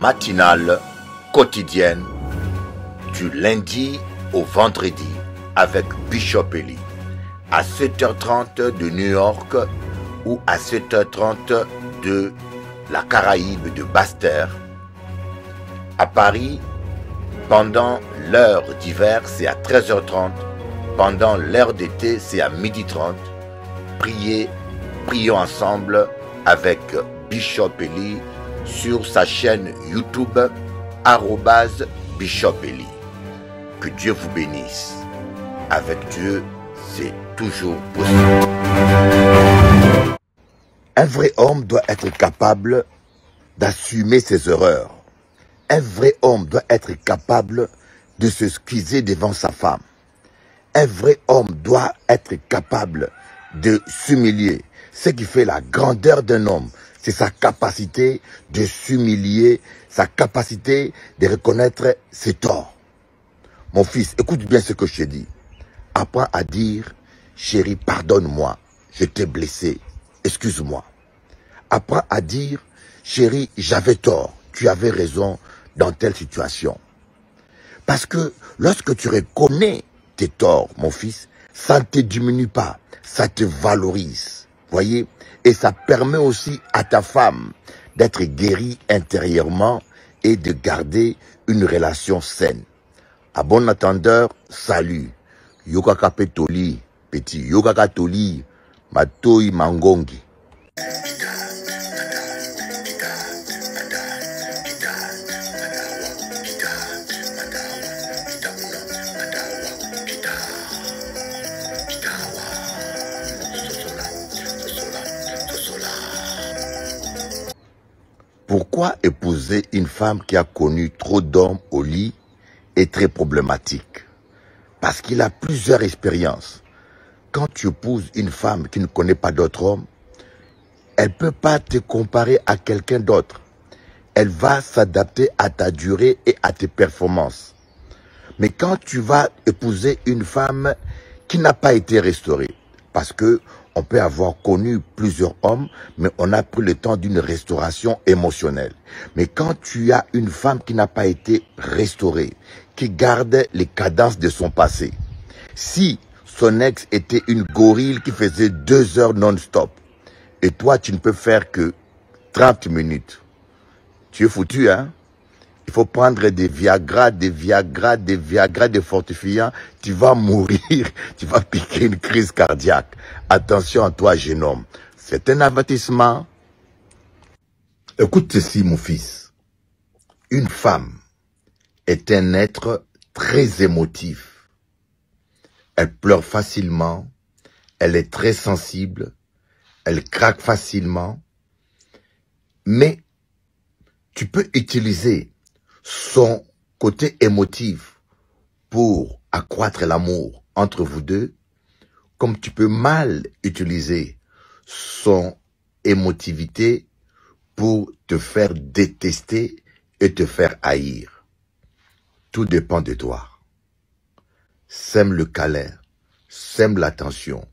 matinale quotidienne du lundi au vendredi avec Bishop Eli à 7h30 de New York ou à 7h30 de la Caraïbe de Basse-Terre. À Paris, pendant l'heure d'hiver, c'est à 13h30. Pendant l'heure d'été, c'est à 12h30. Prions ensemble avec Bishop Eli sur sa chaîne YouTube @Bishop Eli. Que Dieu vous bénisse. Avec Dieu, c'est toujours possible. Un vrai homme doit être capable d'assumer ses erreurs. Un vrai homme doit être capable de se squeezer devant sa femme. Un vrai homme doit être capable de s'humilier. Ce qui fait la grandeur d'un homme, c'est sa capacité de s'humilier, sa capacité de reconnaître ses torts. Mon fils, écoute bien ce que je te dis. Apprends à dire, chérie, pardonne-moi, je t'ai blessé, excuse-moi. Apprends à dire, chérie, j'avais tort, tu avais raison dans telle situation. Parce que lorsque tu reconnais tes torts, mon fils, ça ne te diminue pas, ça te valorise. Voyez? Et ça permet aussi à ta femme d'être guérie intérieurement et de garder une relation saine. À bon entendeur, salut. Yokaka petoli, petit. Yokaka toli, matoi mangongi. Pourquoi épouser une femme qui a connu trop d'hommes au lit est très problématique? Parce qu'il a plusieurs expériences. Quand tu épouses une femme qui ne connaît pas d'autres hommes, elle ne peut pas te comparer à quelqu'un d'autre. Elle va s'adapter à ta durée et à tes performances. Mais quand tu vas épouser une femme qui n'a pas été restaurée, parce que on peut avoir connu plusieurs hommes, mais on a pris le temps d'une restauration émotionnelle. Mais quand tu as une femme qui n'a pas été restaurée, qui garde les cadences de son passé, si son ex était une gorille qui faisait 2 heures non-stop, et toi tu ne peux faire que 30 minutes, tu es foutu, hein? Il faut prendre des Viagra, des fortifiants. Tu vas mourir, tu vas piquer une crise cardiaque. Attention à toi, jeune homme. C'est un avertissement. Écoute ceci, mon fils. Une femme est un être très émotif. Elle pleure facilement. Elle est très sensible. Elle craque facilement. Mais tu peux utiliser son côté émotif pour accroître l'amour entre vous deux, comme tu peux mal utiliser son émotivité pour te faire détester et te faire haïr. Tout dépend de toi. Sème le câlin, sème l'attention,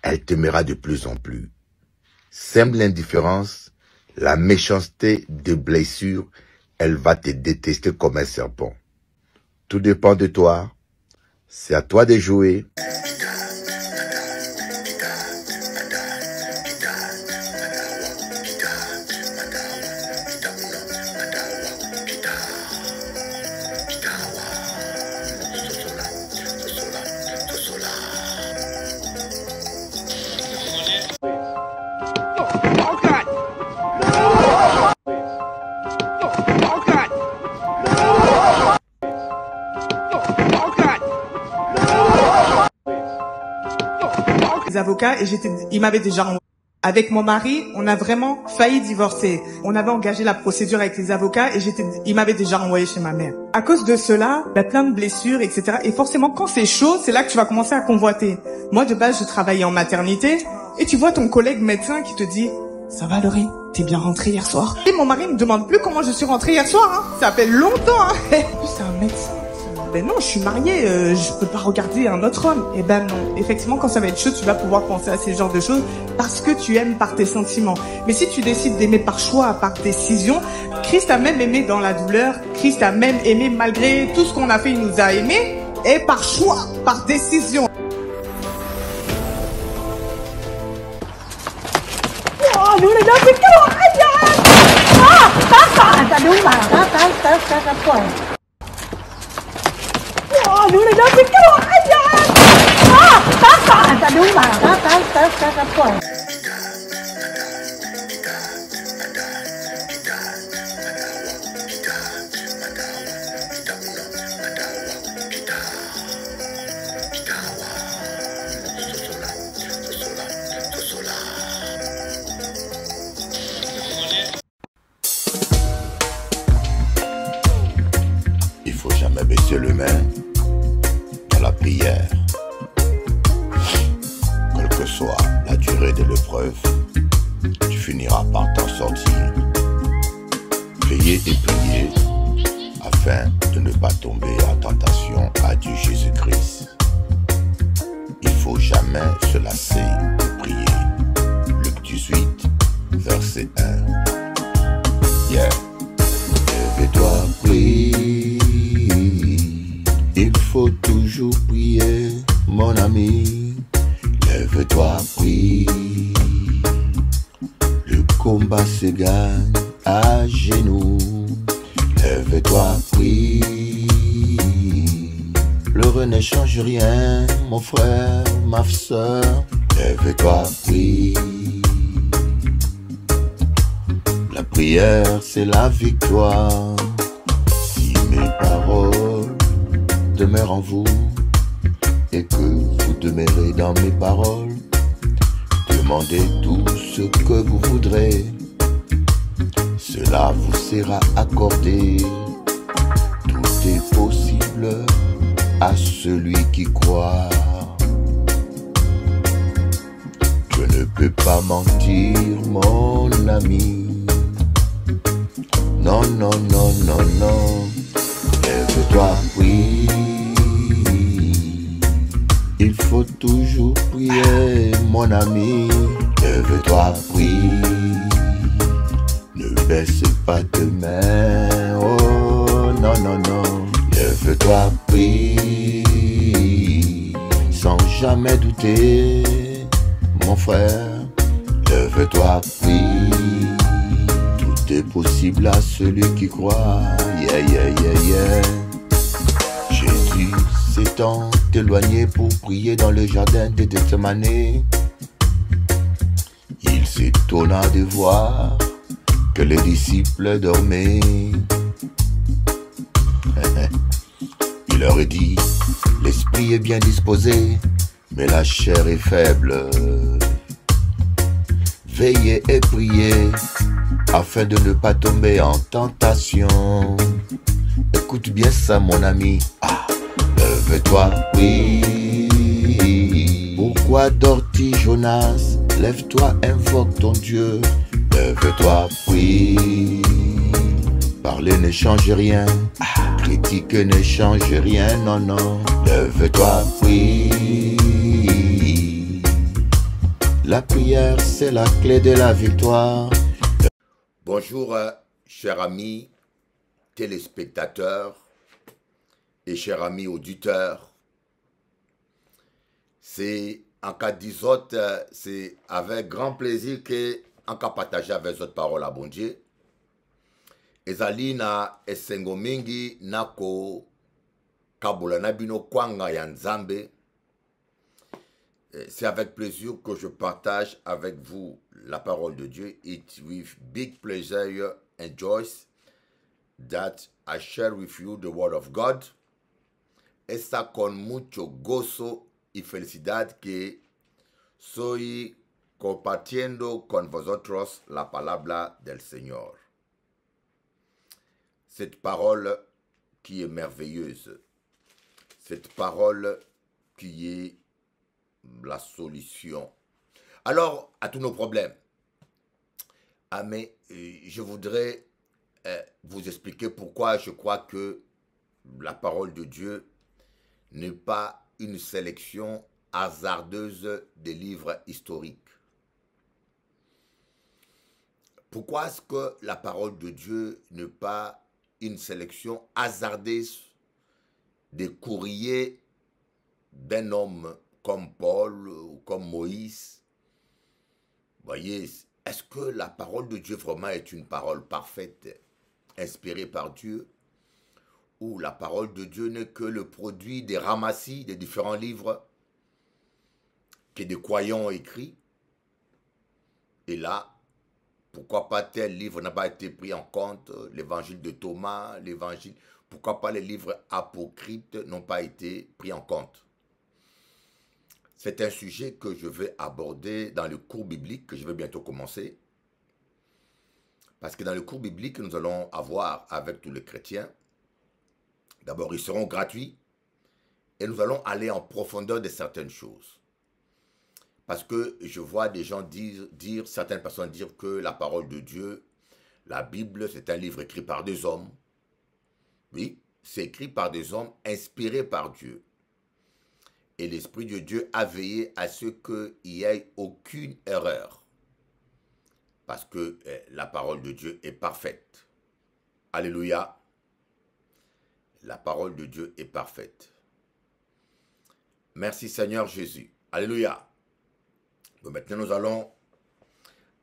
elle t'aimera de plus en plus. Sème l'indifférence, la méchanceté des blessures, elle va te détester comme un serpent. Tout dépend de toi. C'est à toi de jouer. Avocats et il m'avait déjà envoyé. Avec mon mari, on a vraiment failli divorcer. On avait engagé la procédure avec les avocats et il m'avait déjà envoyé chez ma mère. À cause de cela, il y a plein de blessures, etc. Et forcément, quand c'est chaud, c'est là que tu vas commencer à convoiter. Moi, de base, je travaillais en maternité et tu vois ton collègue médecin qui te dit « Ça va, Laurie? T'es bien rentrée hier soir ?» Et mon mari me demande plus comment je suis rentrée hier soir. Hein. Ça fait longtemps. Hein. En plus, c'est un médecin. ben non, je suis mariée, je peux pas regarder un autre homme. Eh ben non. Effectivement, quand ça va être chaud, tu vas pouvoir penser à ces genres de choses parce que tu aimes par tes sentiments. Mais si tu décides d'aimer par choix, par décision, Christ a même aimé dans la douleur. Christ a même aimé malgré tout ce qu'on a fait, il nous a aimés. Et par choix, par décision. Oh, đứa này nó biết cái loại vậy. Tá, tá đúng mà, tá quẩy. Oh, đứa này nó biết cái loại vậy. Tá đúng mà, tá quẩy. Il faut jamais baisser les mains dans la prière. Quelle que soit la durée de l'épreuve, tu finiras par t'en sortir. Veillez et priez afin de ne pas tomber en tentation, a dit Jésus-Christ. Il faut jamais se lasser de prier. Luc 18, verset 1. Yeah. Lève-toi, prie. Il faut toujours prier, mon ami. Lève-toi, prie. Le combat se gagne à genoux. Lève-toi, prie. L'heure ne change rien, mon frère, ma soeur. Lève-toi, prie. La prière, c'est la victoire. Si mes paroles demeurent en vous et que vous demeurez dans mes paroles, demandez tout ce que vous voudrez. Cela vous sera accordé. Tout est possible à celui qui croit. Je ne peux pas mentir, mon ami. Non, non, non, non, non. Lève-toi, prie. Il faut toujours prier, mon ami. Lève-toi, prie. Ne baisse pas tes mains. Oh, non, non, non. Lève-toi, prie. Sans jamais douter, mon frère. Lève-toi, prie. Tout est possible à celui qui croit. Yeah, yeah, yeah, yeah. Jésus s'étant éloigné pour prier dans le jardin de Gethsemane. Il s'étonna de voir que les disciples dormaient. Il leur a dit, l'esprit est bien disposé, mais la chair est faible. Veillez et priez, afin de ne pas tomber en tentation. Écoute bien ça, mon ami. Lève-toi, prie. Pourquoi dors-tu, Jonas? Lève-toi, invoque ton Dieu. Lève-toi, prie. Parler ne change rien. Critiquer ne change rien, non, non. Lève-toi, prie. La prière, c'est la clé de la victoire. Bonjour, chers amis téléspectateurs et chers amis auditeurs. C'est en cas d'isot, c'est avec grand plaisir que en cas partager avec votre parole à bon Dieu. Ezali na esengo mingi nako kabula nabino kwanga ya nzambe. C'est avec plaisir que je partage avec vous la parole de Dieu. It's with big pleasure and joy that I share with you the word of God. Está con mucho gozo y felicidad que soy compartiendo con vosotros la palabra del Señor. Cette parole qui est merveilleuse, cette parole qui est la solution. Alors, à tous nos problèmes. Ah, mais je voudrais vous expliquer pourquoi je crois que la parole de Dieu n'est pas une sélection hasardeuse des livres historiques. Pourquoi est-ce que la parole de Dieu n'est pas une sélection hasardeuse des courriers d'un homme comme Paul ou comme Moïse? Voyez, est-ce que la parole de Dieu vraiment est une parole parfaite, inspirée par Dieu? Ou la parole de Dieu n'est que le produit des ramassis des différents livres que des croyants ont écrits? Et là, pourquoi pas tel livre n'a pas été pris en compte? L'évangile de Thomas, l'évangile... Pourquoi pas les livres apocryphes n'ont pas été pris en compte? C'est un sujet que je vais aborder dans le cours biblique que je vais bientôt commencer. Parce que dans le cours biblique que nous allons avoir avec tous les chrétiens, d'abord ils seront gratuits et nous allons aller en profondeur de certaines choses. Parce que je vois des gens dire, certaines personnes dire que la parole de Dieu, la Bible, c'est un livre écrit par des hommes. Oui, c'est écrit par des hommes inspirés par Dieu. Et l'Esprit de Dieu a veillé à ce qu'il n'y ait aucune erreur. Parce que la parole de Dieu est parfaite. Alléluia. La parole de Dieu est parfaite. Merci Seigneur Jésus. Alléluia. Bon, maintenant nous allons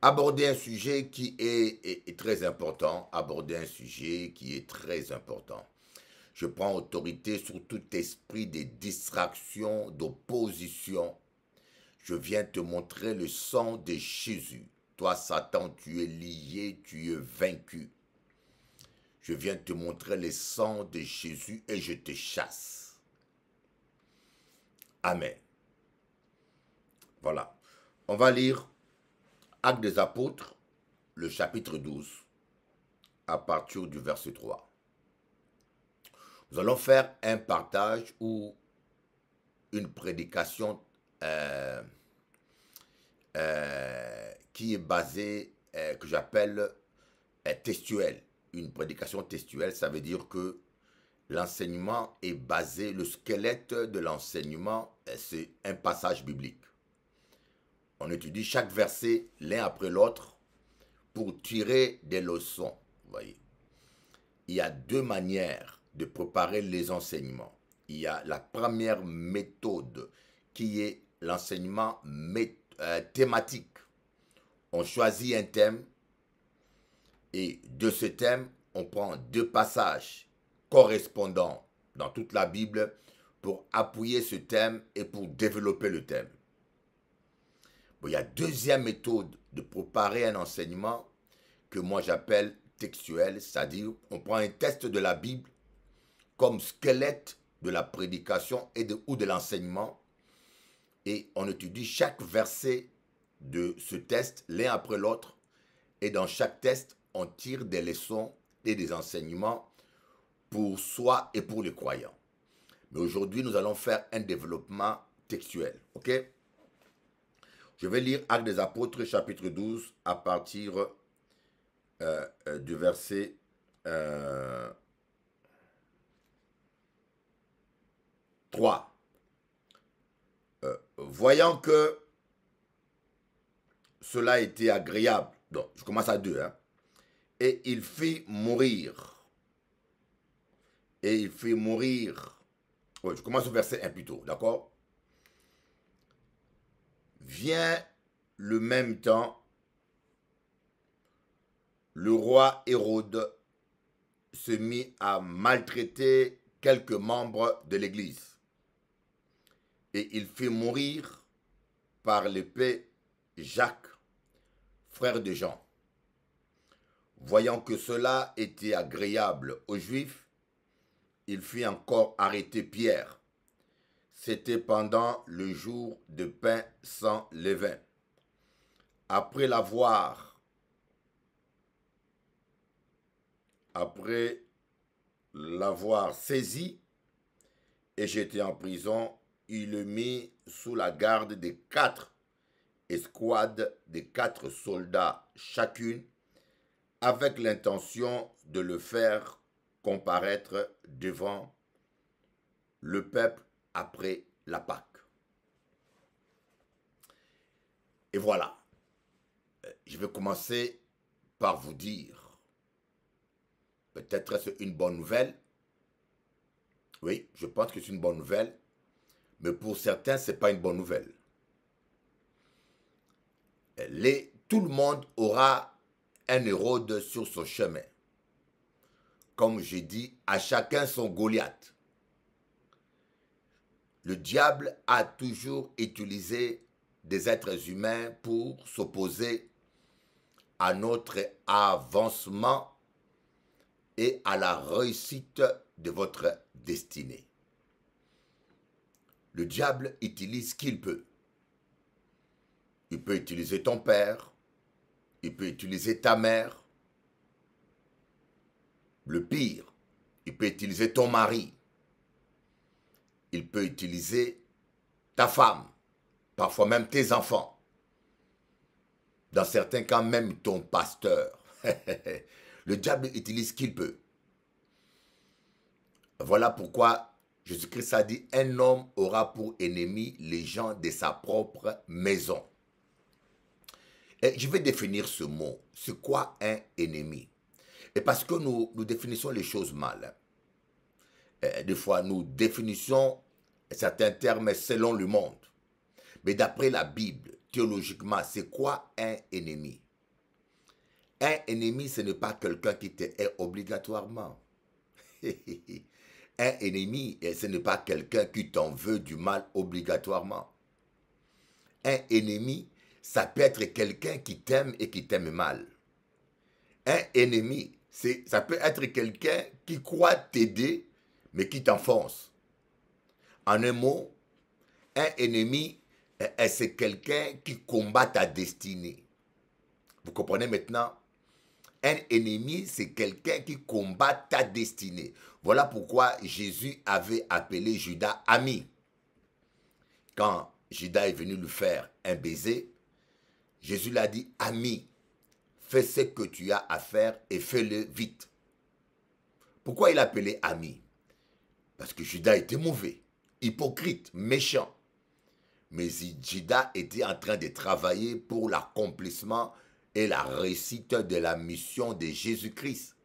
aborder un sujet qui est très important. Aborder un sujet qui est très important. Je prends autorité sur tout esprit de distraction, d'opposition. Je viens te montrer le sang de Jésus. Toi, Satan, tu es lié, tu es vaincu. Je viens te montrer le sang de Jésus et je te chasse. Amen. Voilà. On va lire Actes des Apôtres, le chapitre 12, à partir du verset 3. Nous allons faire un partage ou une prédication qui est basée, que j'appelle textuelle. Une prédication textuelle, ça veut dire que l'enseignement est basé, le squelette de l'enseignement, c'est un passage biblique. On étudie chaque verset l'un après l'autre pour tirer des leçons. Vous voyez, il y a deux manières de préparer les enseignements. Il y a la première méthode qui est l'enseignement thématique. On choisit un thème et de ce thème, on prend deux passages correspondants dans toute la Bible pour appuyer ce thème et pour développer le thème. Bon, il y a deuxième méthode de préparer un enseignement que moi j'appelle textuel, c'est-à-dire on prend un texte de la Bible comme squelette de la prédication ou de l'enseignement et on étudie chaque verset de ce texte l'un après l'autre et dans chaque texte on tire des leçons et des enseignements pour soi et pour les croyants. Mais aujourd'hui nous allons faire un développement textuel, ok? Je vais lire Actes des Apôtres chapitre 12 à partir du verset 3. Voyant que cela était agréable, donc je commence à 2, hein, et il fit mourir. Et il fit mourir. Oui, je commence au verset 1 plutôt, d'accord? Vient le même temps, le roi Hérode se mit à maltraiter quelques membres de l'Église. Et il fit mourir par l'épée Jacques, frère de Jean. Voyant que cela était agréable aux Juifs, il fit encore arrêter Pierre. C'était pendant le jour de pain sans levain. Après l'avoir saisi et jeté en prison, il le mit sous la garde des 4 escouades des 4 soldats chacune, avec l'intention de le faire comparaître devant le peuple après la Pâque. Et voilà, je vais commencer par vous dire, peut-être c'est une bonne nouvelle. Oui, je pense que c'est une bonne nouvelle, mais pour certains, ce n'est pas une bonne nouvelle. Tout le monde aura un Hérode sur son chemin. Comme j'ai dit, à chacun son Goliath. Le diable a toujours utilisé des êtres humains pour s'opposer à notre avancement et à la réussite de votre destinée. Le diable utilise ce qu'il peut. Il peut utiliser ton père, il peut utiliser ta mère. Le pire, il peut utiliser ton mari. Il peut utiliser ta femme, parfois même tes enfants. Dans certains cas, même ton pasteur. Le diable utilise ce qu'il peut. Voilà pourquoi Jésus-Christ a dit, un homme aura pour ennemi les gens de sa propre maison. Et je vais définir ce mot. C'est quoi un ennemi? Et parce que nous définissons les choses mal. Des fois, nous définissons certains termes selon le monde. Mais d'après la Bible, théologiquement, c'est quoi un ennemi? Un ennemi, ce n'est pas quelqu'un qui te hait obligatoirement. Un ennemi, ce n'est pas quelqu'un qui t'en veut du mal obligatoirement. Un ennemi, ça peut être quelqu'un qui t'aime et qui t'aime mal. Un ennemi, ça peut être quelqu'un qui croit t'aider, mais qui t'enfonce. En un mot, un ennemi, c'est quelqu'un qui combat ta destinée. Vous comprenez maintenant? Un ennemi, c'est quelqu'un qui combat ta destinée. Voilà pourquoi Jésus avait appelé Judas ami. Quand Judas est venu lui faire un baiser, Jésus l'a dit, ami, fais ce que tu as à faire et fais-le vite. Pourquoi il l'appelait ami? Parce que Judas était mauvais, hypocrite, méchant. Mais Judas était en train de travailler pour l'accomplissement et la réussite de la mission de Jésus-Christ.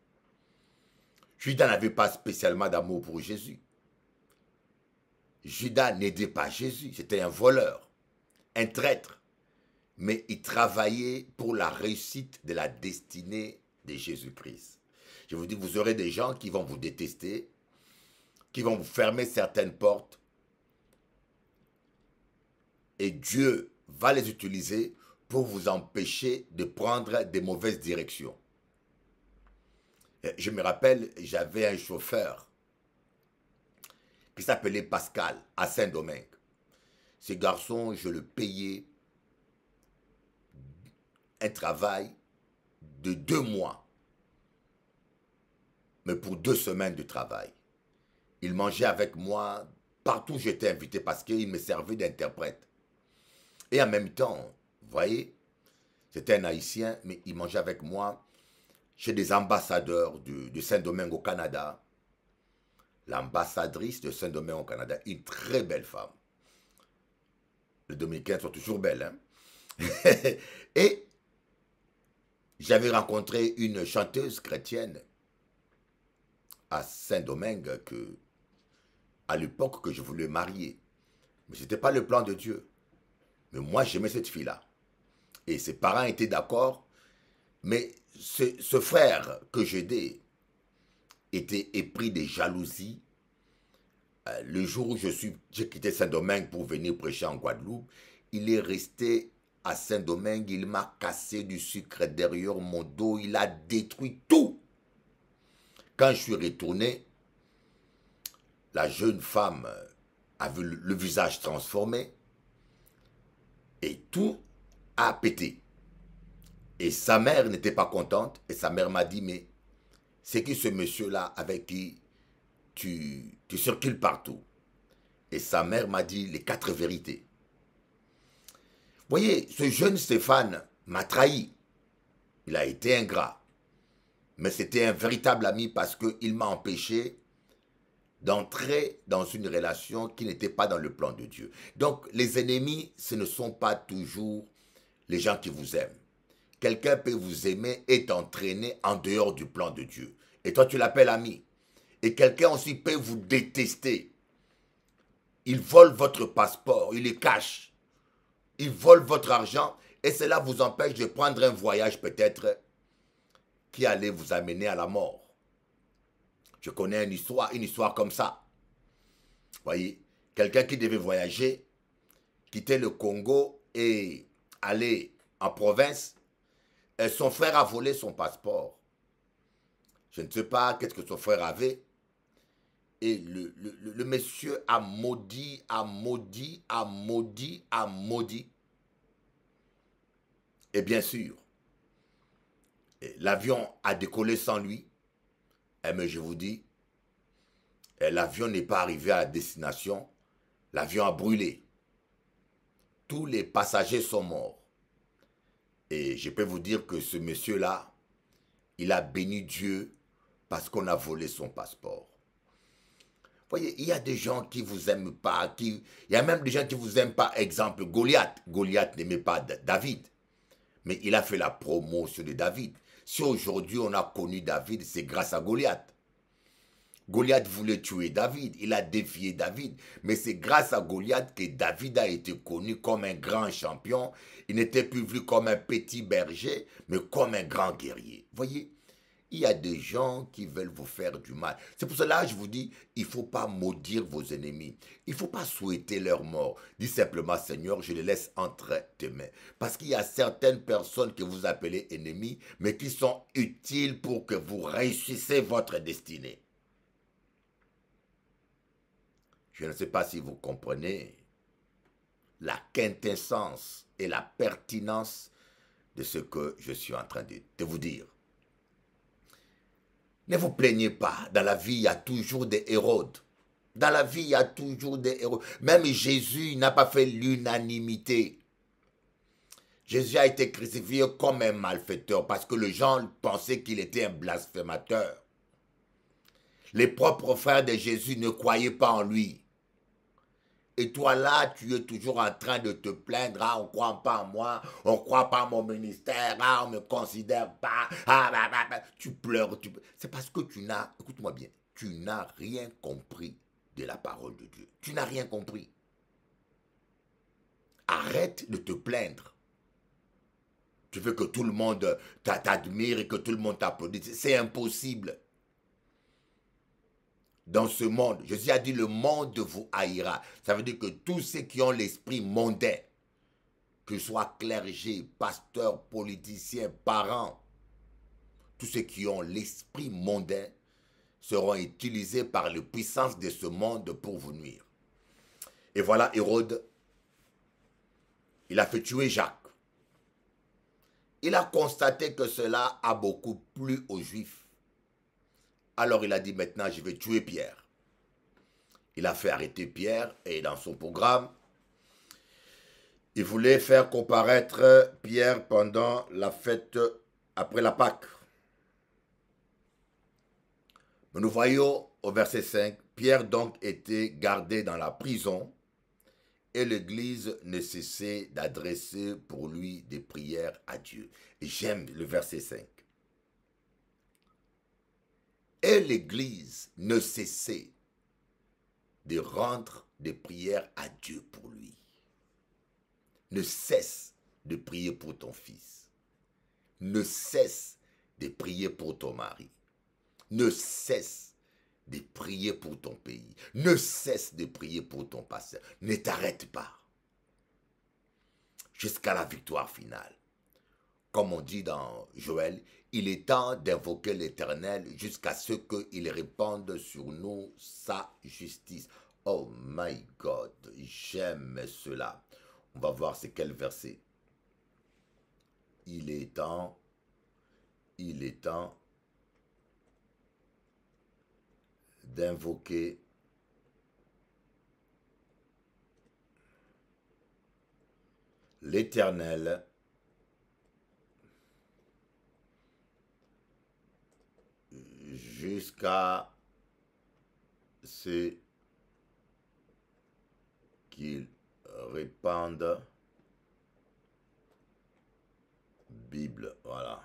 Judas n'avait pas spécialement d'amour pour Jésus. Judas n'aidait pas Jésus, c'était un voleur, un traître. Mais il travaillait pour la réussite de la destinée de Jésus-Christ. Je vous dis, vous aurez des gens qui vont vous détester, qui vont vous fermer certaines portes. Et Dieu va les utiliser pour vous empêcher de prendre des mauvaises directions. Je me rappelle, j'avais un chauffeur qui s'appelait Pascal à Saint-Domingue. Ce garçon, je le payais un travail de 2 mois, mais pour 2 semaines de travail. Il mangeait avec moi partout où j'étais invité parce qu'il me servait d'interprète. Et en même temps, vous voyez, c'était un Haïtien, mais il mangeait avec moi chez des ambassadeurs de Saint-Domingue au Canada. L'ambassadrice de Saint-Domingue au Canada, une très belle femme. Les Dominicains sont toujours belles, hein? Et j'avais rencontré une chanteuse chrétienne à Saint-Domingue à l'époque que je voulais marier. Mais ce n'était pas le plan de Dieu. Mais moi, j'aimais cette fille-là. Et ses parents étaient d'accord. Mais ce frère que j'aidais était épris de jalousie. Le jour où j'ai quitté Saint-Domingue pour venir prêcher en Guadeloupe, il est resté à Saint-Domingue, il m'a cassé du sucre derrière mon dos, il a détruit tout. Quand je suis retourné, la jeune femme avait le visage transformé et tout a pété. Et sa mère n'était pas contente et sa mère m'a dit, mais c'est qui ce monsieur-là avec qui tu circules partout? Et sa mère m'a dit les 4 vérités. Vous voyez, ce jeune Stéphane m'a trahi. Il a été ingrat. Mais c'était un véritable ami parce qu'il m'a empêché d'entrer dans une relation qui n'était pas dans le plan de Dieu. Donc, les ennemis, ce ne sont pas toujours les gens qui vous aiment. Quelqu'un peut vous aimer et t'entraîner en dehors du plan de Dieu. Et toi, tu l'appelles ami. Et quelqu'un aussi peut vous détester. Il vole votre passeport, il le cache. Il vole votre argent et cela vous empêche de prendre un voyage peut-être qui allait vous amener à la mort. Je connais une histoire comme ça. Voyez, quelqu'un qui devait voyager, quitter le Congo et aller en province, et son frère a volé son passeport. Je ne sais pas qu'est-ce que son frère avait. Et le monsieur a maudit, a maudit, a maudit, a maudit. Et bien sûr, l'avion a décollé sans lui. Mais je vous dis, l'avion n'est pas arrivé à la destination. L'avion a brûlé. Tous les passagers sont morts. Et je peux vous dire que ce monsieur-là, il a béni Dieu parce qu'on a volé son passeport. Vous voyez, il y a des gens qui ne vous aiment pas. Il y a même des gens qui ne vous aiment pas. Exemple, Goliath. Goliath n'aimait pas David. Mais il a fait la promotion de David. Si aujourd'hui on a connu David, c'est grâce à Goliath. Goliath voulait tuer David, il a défié David. Mais c'est grâce à Goliath que David a été connu comme un grand champion. Il n'était plus vu comme un petit berger, mais comme un grand guerrier. Voyez, il y a des gens qui veulent vous faire du mal. C'est pour cela que je vous dis, il ne faut pas maudire vos ennemis. Il ne faut pas souhaiter leur mort. Dis simplement, Seigneur, je les laisse entre tes mains. Parce qu'il y a certaines personnes que vous appelez ennemis, mais qui sont utiles pour que vous réussissiez votre destinée. Je ne sais pas si vous comprenez la quintessence et la pertinence de ce que je suis en train de vous dire. Ne vous plaignez pas. Dans la vie, il y a toujours des Hérodes. Dans la vie, il y a toujours des héros. Même Jésus n'a pas fait l'unanimité. Jésus a été crucifié comme un malfaiteur parce que les gens pensaient qu'il était un blasphémateur. Les propres frères de Jésus ne croyaient pas en lui. Et toi là, tu es toujours en train de te plaindre. Ah, on ne croit pas en moi, on ne croit pas en mon ministère, ah, on ne me considère pas. Ah, tu pleures. C'est parce que tu n'as, écoute-moi bien, tu n'as rien compris de la parole de Dieu. Tu n'as rien compris. Arrête de te plaindre. Tu veux que tout le monde t'admire et que tout le monde t'applaudisse. C'est impossible. Dans ce monde, Jésus a dit le monde vous haïra. Ça veut dire que tous ceux qui ont l'esprit mondain, que ce soit clergé, pasteur, politicien, parents, tous ceux qui ont l'esprit mondain seront utilisés par les puissances de ce monde pour vous nuire. Et voilà Hérode, il a fait tuer Jacques. Il a constaté que cela a beaucoup plu aux Juifs. Alors il a dit maintenant je vais tuer Pierre. Il a fait arrêter Pierre et dans son programme, il voulait faire comparaître Pierre pendant la fête après la Pâque. Mais nous voyons au verset 5, Pierre donc était gardé dans la prison et l'Église ne cessait d'adresser pour lui des prières à Dieu. Et j'aime le verset 5. Et l'Église ne cessait de rendre des prières à Dieu pour lui. Ne cesse de prier pour ton fils. Ne cesse de prier pour ton mari. Ne cesse de prier pour ton pays. Ne cesse de prier pour ton pasteur. Ne t'arrête pas. Jusqu'à la victoire finale. Comme on dit dans Joël, il est temps d'invoquer l'Éternel jusqu'à ce qu'il répande sur nous sa justice. Oh my God, j'aime cela. On va voir c'est quel verset. Il est temps d'invoquer l'Éternel jusqu'à c'est qu'ils répandent Bible, voilà.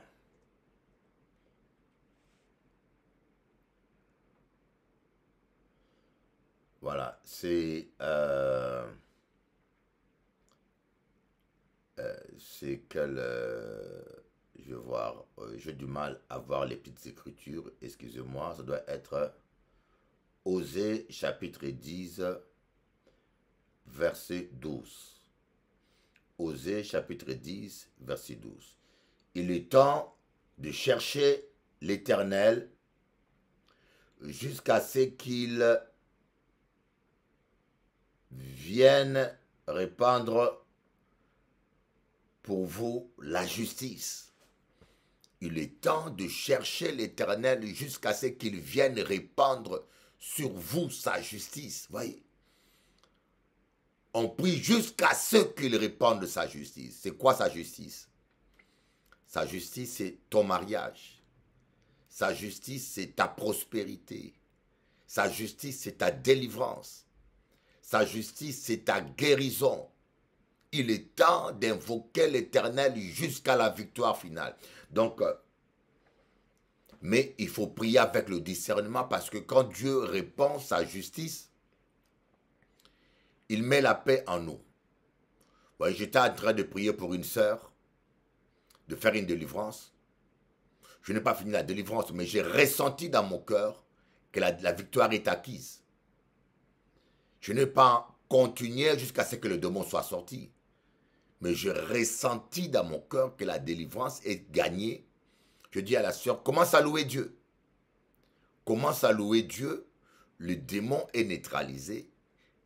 Voilà, c'est quel... je vais voir, j'ai du mal à voir les petites écritures, excusez-moi, ça doit être Osée chapitre 10, verset 12. Osée chapitre 10, verset 12. Il est temps de chercher l'Éternel jusqu'à ce qu'il vienne répandre pour vous la justice. Il est temps de chercher l'Éternel jusqu'à ce qu'il vienne répandre sur vous sa justice. Voyez, on prie jusqu'à ce qu'il répande sa justice. C'est quoi sa justice? Sa justice, c'est ton mariage. Sa justice, c'est ta prospérité. Sa justice, c'est ta délivrance. Sa justice, c'est ta guérison. Il est temps d'invoquer l'Éternel jusqu'à la victoire finale. Donc, mais il faut prier avec le discernement parce que quand Dieu répand sa justice, il met la paix en nous. Ouais, j'étais en train de prier pour une sœur, de faire une délivrance. Je n'ai pas fini la délivrance, mais j'ai ressenti dans mon cœur que la victoire est acquise. Je n'ai pas continué jusqu'à ce que le démon soit sorti. Mais j'ai ressenti dans mon cœur que la délivrance est gagnée. Je dis à la sœur, commence à louer Dieu. Commence à louer Dieu. Le démon est neutralisé.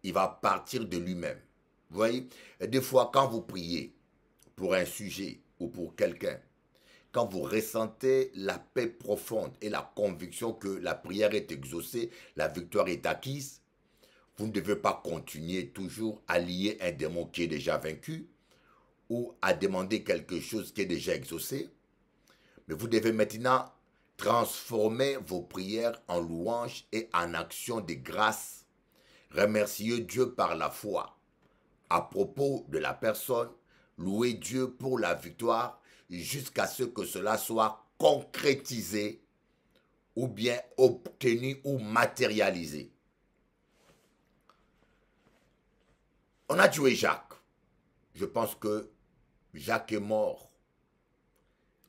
Il va partir de lui-même. Vous voyez, et des fois, quand vous priez pour un sujet ou pour quelqu'un, quand vous ressentez la paix profonde et la conviction que la prière est exaucée, la victoire est acquise, vous ne devez pas continuer toujours à lier un démon qui est déjà vaincu ou à demander quelque chose qui est déjà exaucé. Mais vous devez maintenant transformer vos prières en louanges et en actions de grâce. Remerciez Dieu par la foi. À propos de la personne, louez Dieu pour la victoire jusqu'à ce que cela soit concrétisé ou bien obtenu ou matérialisé. On a tué Jacques. Je pense que Jacques est mort.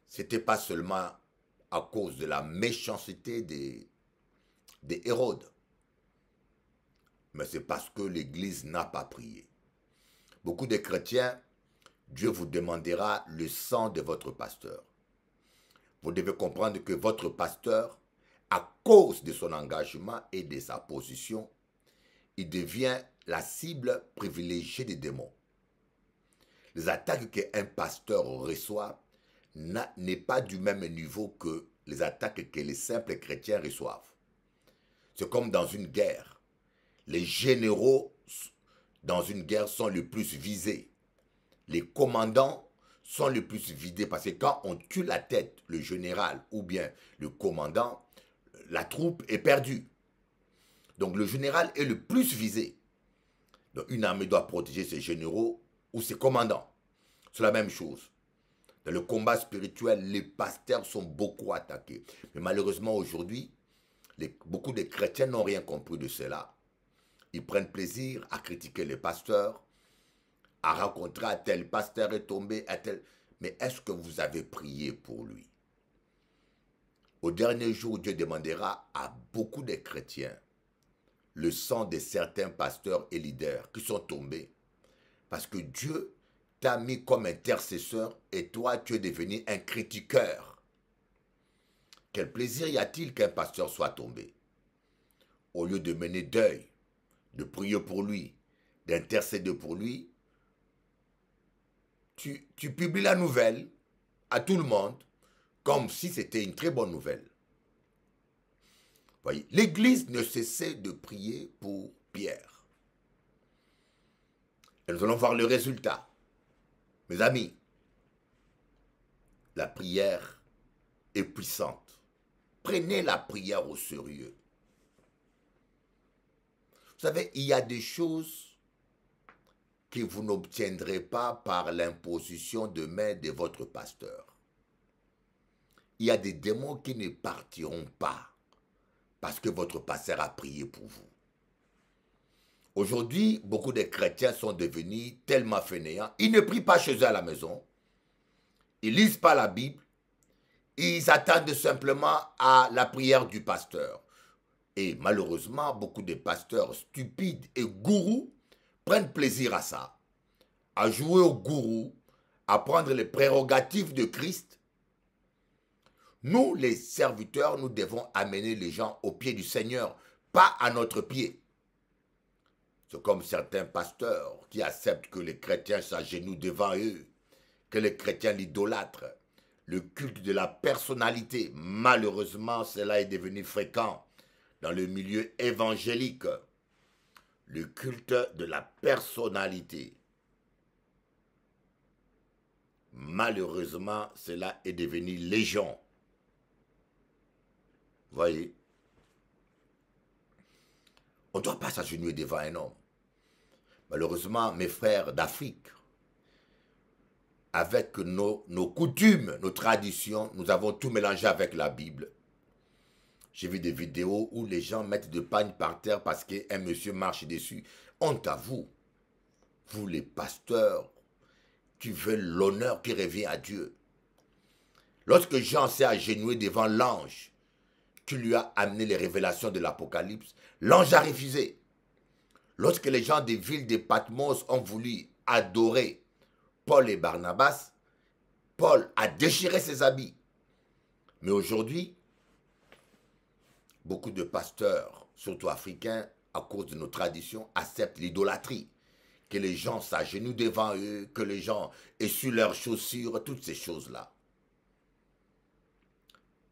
Ce n'était pas seulement à cause de la méchanceté des Hérodes, mais c'est parce que l'Église n'a pas prié. Beaucoup de chrétiens, Dieu vous demandera le sang de votre pasteur. Vous devez comprendre que votre pasteur, à cause de son engagement et de sa position, il devient la cible privilégiée des démons. Les attaques qu'un pasteur reçoit n'est pas du même niveau que les attaques que les simples chrétiens reçoivent. C'est comme dans une guerre. Les généraux dans une guerre sont les plus visés. Les commandants sont les plus vidés parce que quand on tue la tête, le général ou bien le commandant, la troupe est perdue. Donc le général est le plus visé. Donc une armée doit protéger ses généraux ou ses commandants. C'est la même chose. Dans le combat spirituel, les pasteurs sont beaucoup attaqués. Mais malheureusement aujourd'hui, beaucoup de chrétiens n'ont rien compris de cela. Ils prennent plaisir à critiquer les pasteurs, à rencontrer à tel pasteur est tombé, à tel... Mais est-ce que vous avez prié pour lui? Au dernier jour, Dieu demandera à beaucoup de chrétiens le sang de certains pasteurs et leaders qui sont tombés. Parce que Dieu t'a mis comme intercesseur et toi, tu es devenu un critiqueur. Quel plaisir y a-t-il qu'un pasteur soit tombé? Au lieu de mener deuil, de prier pour lui, d'intercéder pour lui, tu publies la nouvelle à tout le monde comme si c'était une très bonne nouvelle. Voyez, l'Église ne cessait de prier pour Pierre. Et nous allons voir le résultat. Mes amis, la prière est puissante. Prenez la prière au sérieux. Vous savez, il y a des choses que vous n'obtiendrez pas par l'imposition de main de votre pasteur. Il y a des démons qui ne partiront pas parce que votre pasteur a prié pour vous. Aujourd'hui, beaucoup de chrétiens sont devenus tellement fainéants. Ils ne prient pas chez eux à la maison. Ils ne lisent pas la Bible. Ils attendent simplement à la prière du pasteur. Et malheureusement, beaucoup de pasteurs stupides et gourous prennent plaisir à ça. À jouer au gourou, à prendre les prérogatives de Christ. Nous, les serviteurs, nous devons amener les gens au pied du Seigneur, pas à notre pied. C'est comme certains pasteurs qui acceptent que les chrétiens s'agenouillent devant eux, que les chrétiens l'idolâtrent. Le culte de la personnalité, malheureusement, cela est devenu fréquent dans le milieu évangélique. Le culte de la personnalité. Malheureusement, cela est devenu légion. Voyez, on ne doit pas s'agenouiller devant un homme. Malheureusement, mes frères d'Afrique, avec nos coutumes, nos traditions, nous avons tout mélangé avec la Bible. J'ai vu des vidéos où les gens mettent de pagne par terre parce qu'un monsieur marche dessus. Honte à vous, vous les pasteurs, qui veulent l'honneur qui revient à Dieu. Lorsque Jean s'est agenouillé devant l'ange, qui lui a amené les révélations de l'Apocalypse, l'ange a refusé. Lorsque les gens des villes de Patmos ont voulu adorer Paul et Barnabas, Paul a déchiré ses habits. Mais aujourd'hui, beaucoup de pasteurs, surtout africains, à cause de nos traditions, acceptent l'idolâtrie. Que les gens s'agenouillent devant eux, que les gens essuient leurs chaussures, toutes ces choses-là.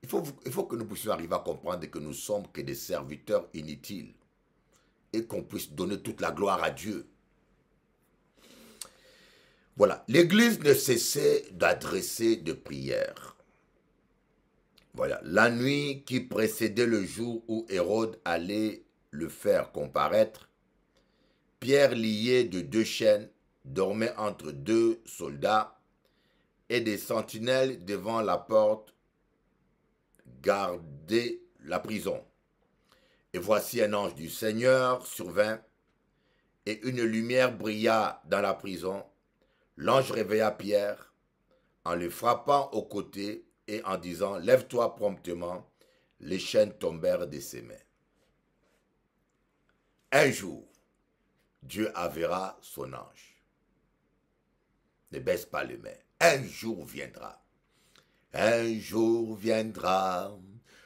Il faut que nous puissions arriver à comprendre que nous sommes que des serviteurs inutiles et qu'on puisse donner toute la gloire à Dieu. Voilà, l'Église ne cessait d'adresser de prières. Voilà, la nuit qui précédait le jour où Hérode allait le faire comparaître, Pierre, lié de 2 chaînes, dormait entre 2 soldats et des sentinelles devant la porte gardaient la prison. Et voici un ange du Seigneur survint, et une lumière brilla dans la prison. L'ange réveilla Pierre en le frappant au côté et en disant « Lève-toi promptement ». Les chaînes tombèrent de ses mains. Un jour, Dieu enverra son ange. Ne baisse pas les mains. Un jour viendra. Un jour viendra.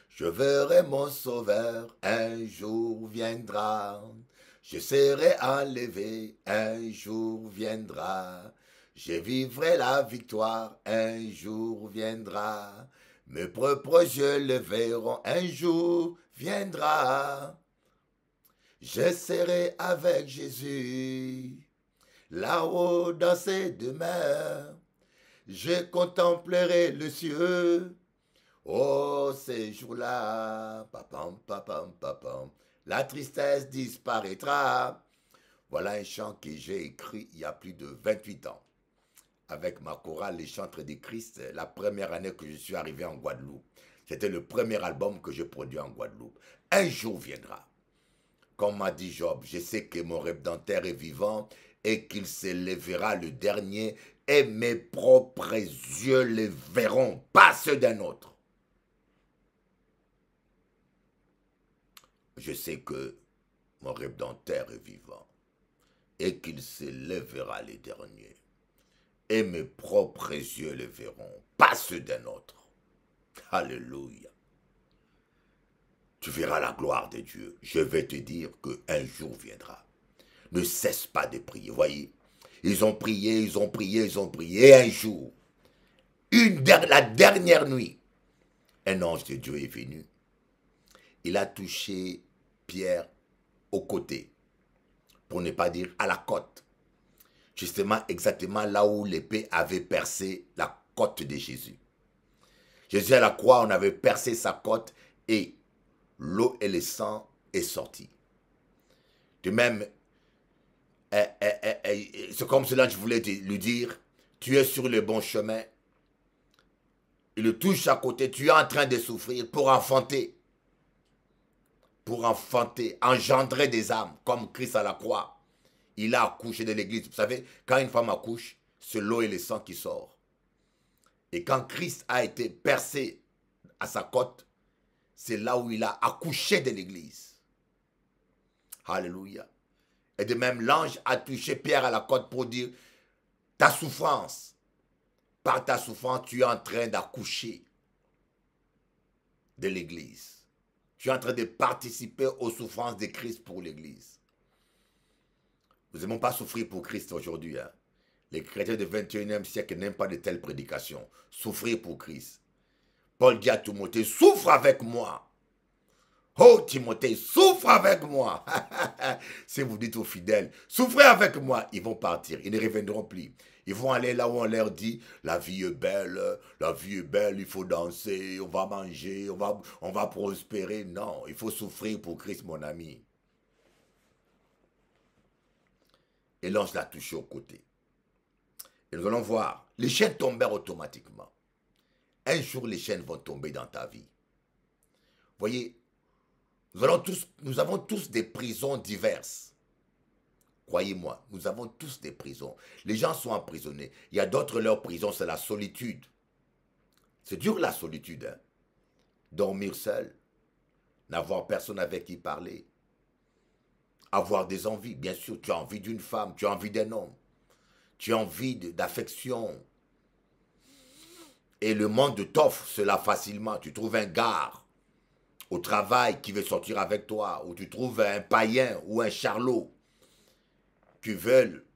Je verrai mon sauveur. Un jour viendra. Je serai enlevé. Un jour viendra. Je vivrai la victoire. Un jour viendra. Mes propres yeux le verront. Un jour viendra. Je serai avec Jésus, là-haut dans ses demeures. Je contemplerai le cieux. Oh, ces jours-là, papam, papam, papam, la tristesse disparaîtra. Voilà un chant que j'ai écrit il y a plus de 28 ans. Avec ma chorale Les Chantres du Christ, la première année que je suis arrivé en Guadeloupe. C'était le premier album que j'ai produit en Guadeloupe. Un jour viendra. Comme m'a dit Job, je sais que mon Rédempteur est vivant et qu'il s'élèvera le dernier et mes propres yeux le verront, pas ceux d'un autre. Je sais que mon Rédempteur est vivant et qu'il s'élèvera le dernier et mes propres yeux le verront, pas ceux d'un autre. Alléluia. Tu verras la gloire de Dieu. Je vais te dire qu'un jour viendra. Ne cesse pas de prier. Voyez, ils ont prié, ils ont prié, ils ont prié. Et un jour, la dernière nuit, un ange de Dieu est venu. Il a touché Pierre au côté, pour ne pas dire à la côte. Justement, exactement là où l'épée avait percé la côte de Jésus. Jésus à la croix, on avait percé sa côte et l'eau et le sang est sorti. De même, c'est comme cela que je voulais lui dire, tu es sur le bon chemin. Il le touche à côté, tu es en train de souffrir pour enfanter, engendrer des âmes, comme Christ à la croix. Il a accouché de l'église. Vous savez, quand une femme accouche, c'est l'eau et le sang qui sort. Et quand Christ a été percé à sa côte, c'est là où il a accouché de l'église. Alléluia. Et de même, l'ange a touché Pierre à la côte pour dire, ta souffrance, par ta souffrance, tu es en train d'accoucher de l'église. Tu es en train de participer aux souffrances de Christ pour l'église. Nous n'aimons pas souffrir pour Christ aujourd'hui. Hein. Les chrétiens du 21e siècle n'aiment pas de telles prédications. Souffrir pour Christ. Paul dit à Timothée, souffre avec moi. Oh Timothée, souffre avec moi. Si vous dites aux fidèles, souffrez avec moi, ils vont partir, ils ne reviendront plus. Ils vont aller là où on leur dit, la vie est belle, il faut danser, on va manger, on va prospérer. Non, il faut souffrir pour Christ, mon ami. Et l'ange l'a touché au côté. Et nous allons voir, les chaînes tombèrent automatiquement. Un jour, les chaînes vont tomber dans ta vie. Voyez, nous avons tous des prisons diverses. Croyez-moi, nous avons tous des prisons. Les gens sont emprisonnés. Il y a d'autres, leur prison, c'est la solitude. C'est dur la solitude. Hein? Dormir seul, n'avoir personne avec qui parler. Avoir des envies, bien sûr, tu as envie d'une femme, tu as envie d'un homme. Tu as envie d'affection. Et le monde t'offre cela facilement. Tu trouves un gars au travail qui veut sortir avec toi, ou tu trouves un païen ou un charlot qui veulent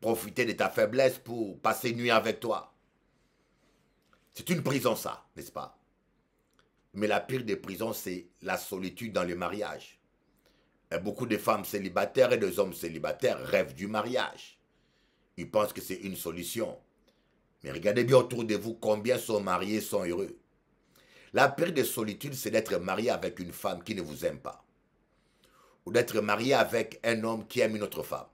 profiter de ta faiblesse pour passer une nuit avec toi. C'est une prison ça, n'est-ce pas? Mais la pire des prisons, c'est la solitude dans le mariage. Et beaucoup de femmes célibataires et des hommes célibataires rêvent du mariage. Ils pensent que c'est une solution. Mais regardez bien autour de vous combien sont mariés, sont heureux. La pire des solitudes, c'est d'être marié avec une femme qui ne vous aime pas. Ou d'être marié avec un homme qui aime une autre femme.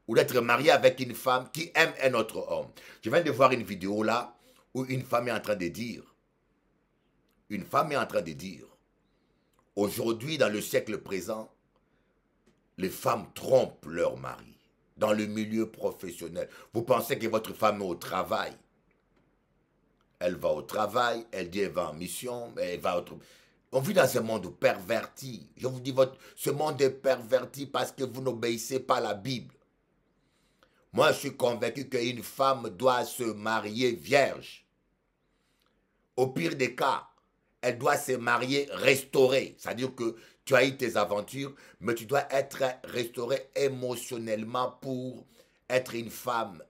Ou d'être marié avec une femme qui aime un autre homme. Je viens de voir une vidéo là où une femme est en train de dire, aujourd'hui dans le siècle présent, les femmes trompent leur mari. Dans le milieu professionnel. Vous pensez que votre femme est au travail. Elle va au travail, elle dit elle va en mission, elle va autre. On vit dans un monde perverti. Je vous dis, ce monde est perverti parce que vous n'obéissez pas à la Bible. Moi, je suis convaincu qu'une femme doit se marier vierge. Au pire des cas, elle doit se marier restaurée. C'est-à-dire que tu as eu tes aventures, mais tu dois être restauré émotionnellement pour être une femme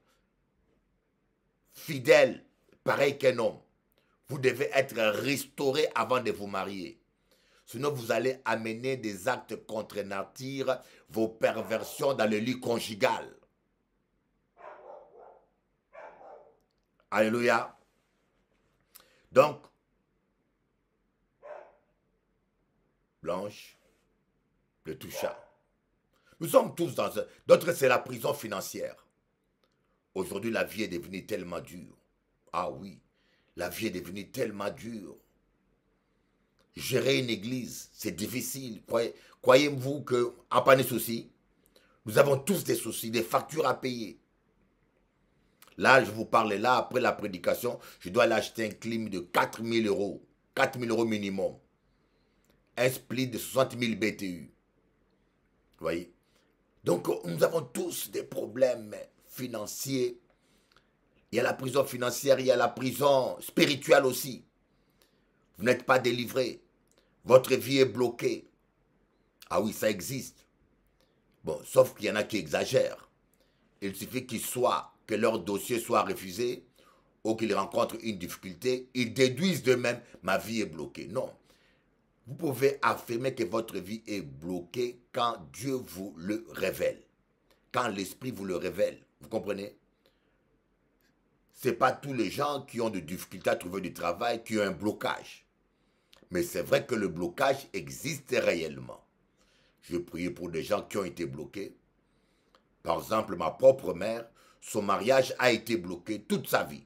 fidèle, pareil qu'un homme. Vous devez être restauré avant de vous marier. Sinon, vous allez amener des actes contre nature, vos perversions dans le lit conjugal. Alléluia. Donc, Blanche le toucha. Nous sommes tous dans un... D'autres, c'est la prison financière. Aujourd'hui, la vie est devenue tellement dure. Ah oui, la vie est devenue tellement dure. Gérer une église, c'est difficile. Croyez-vous qu'en pas de soucis, nous avons tous des soucis, des factures à payer. Là, je vous parle là, après la prédication, je dois aller acheter un clim de 4 000 euros. 4 000 euros minimum. Un split de 60 000 BTU. Vous voyez? Donc, nous avons tous des problèmes financiers. Il y a la prison financière, il y a la prison spirituelle aussi. Vous n'êtes pas délivré. Votre vie est bloquée. Ah oui, ça existe. Bon, sauf qu'il y en a qui exagèrent. Il suffit que leur dossier soit refusé ou qu'ils rencontrent une difficulté. Ils déduisent d'eux-mêmes, ma vie est bloquée. Non. Vous pouvez affirmer que votre vie est bloquée quand Dieu vous le révèle. Quand l'Esprit vous le révèle. Vous comprenez? Ce n'est pas tous les gens qui ont des difficultés à trouver du travail qui ont un blocage. Mais c'est vrai que le blocage existe réellement. Je vais prier pour des gens qui ont été bloqués. Par exemple, ma propre mère, son mariage a été bloqué toute sa vie.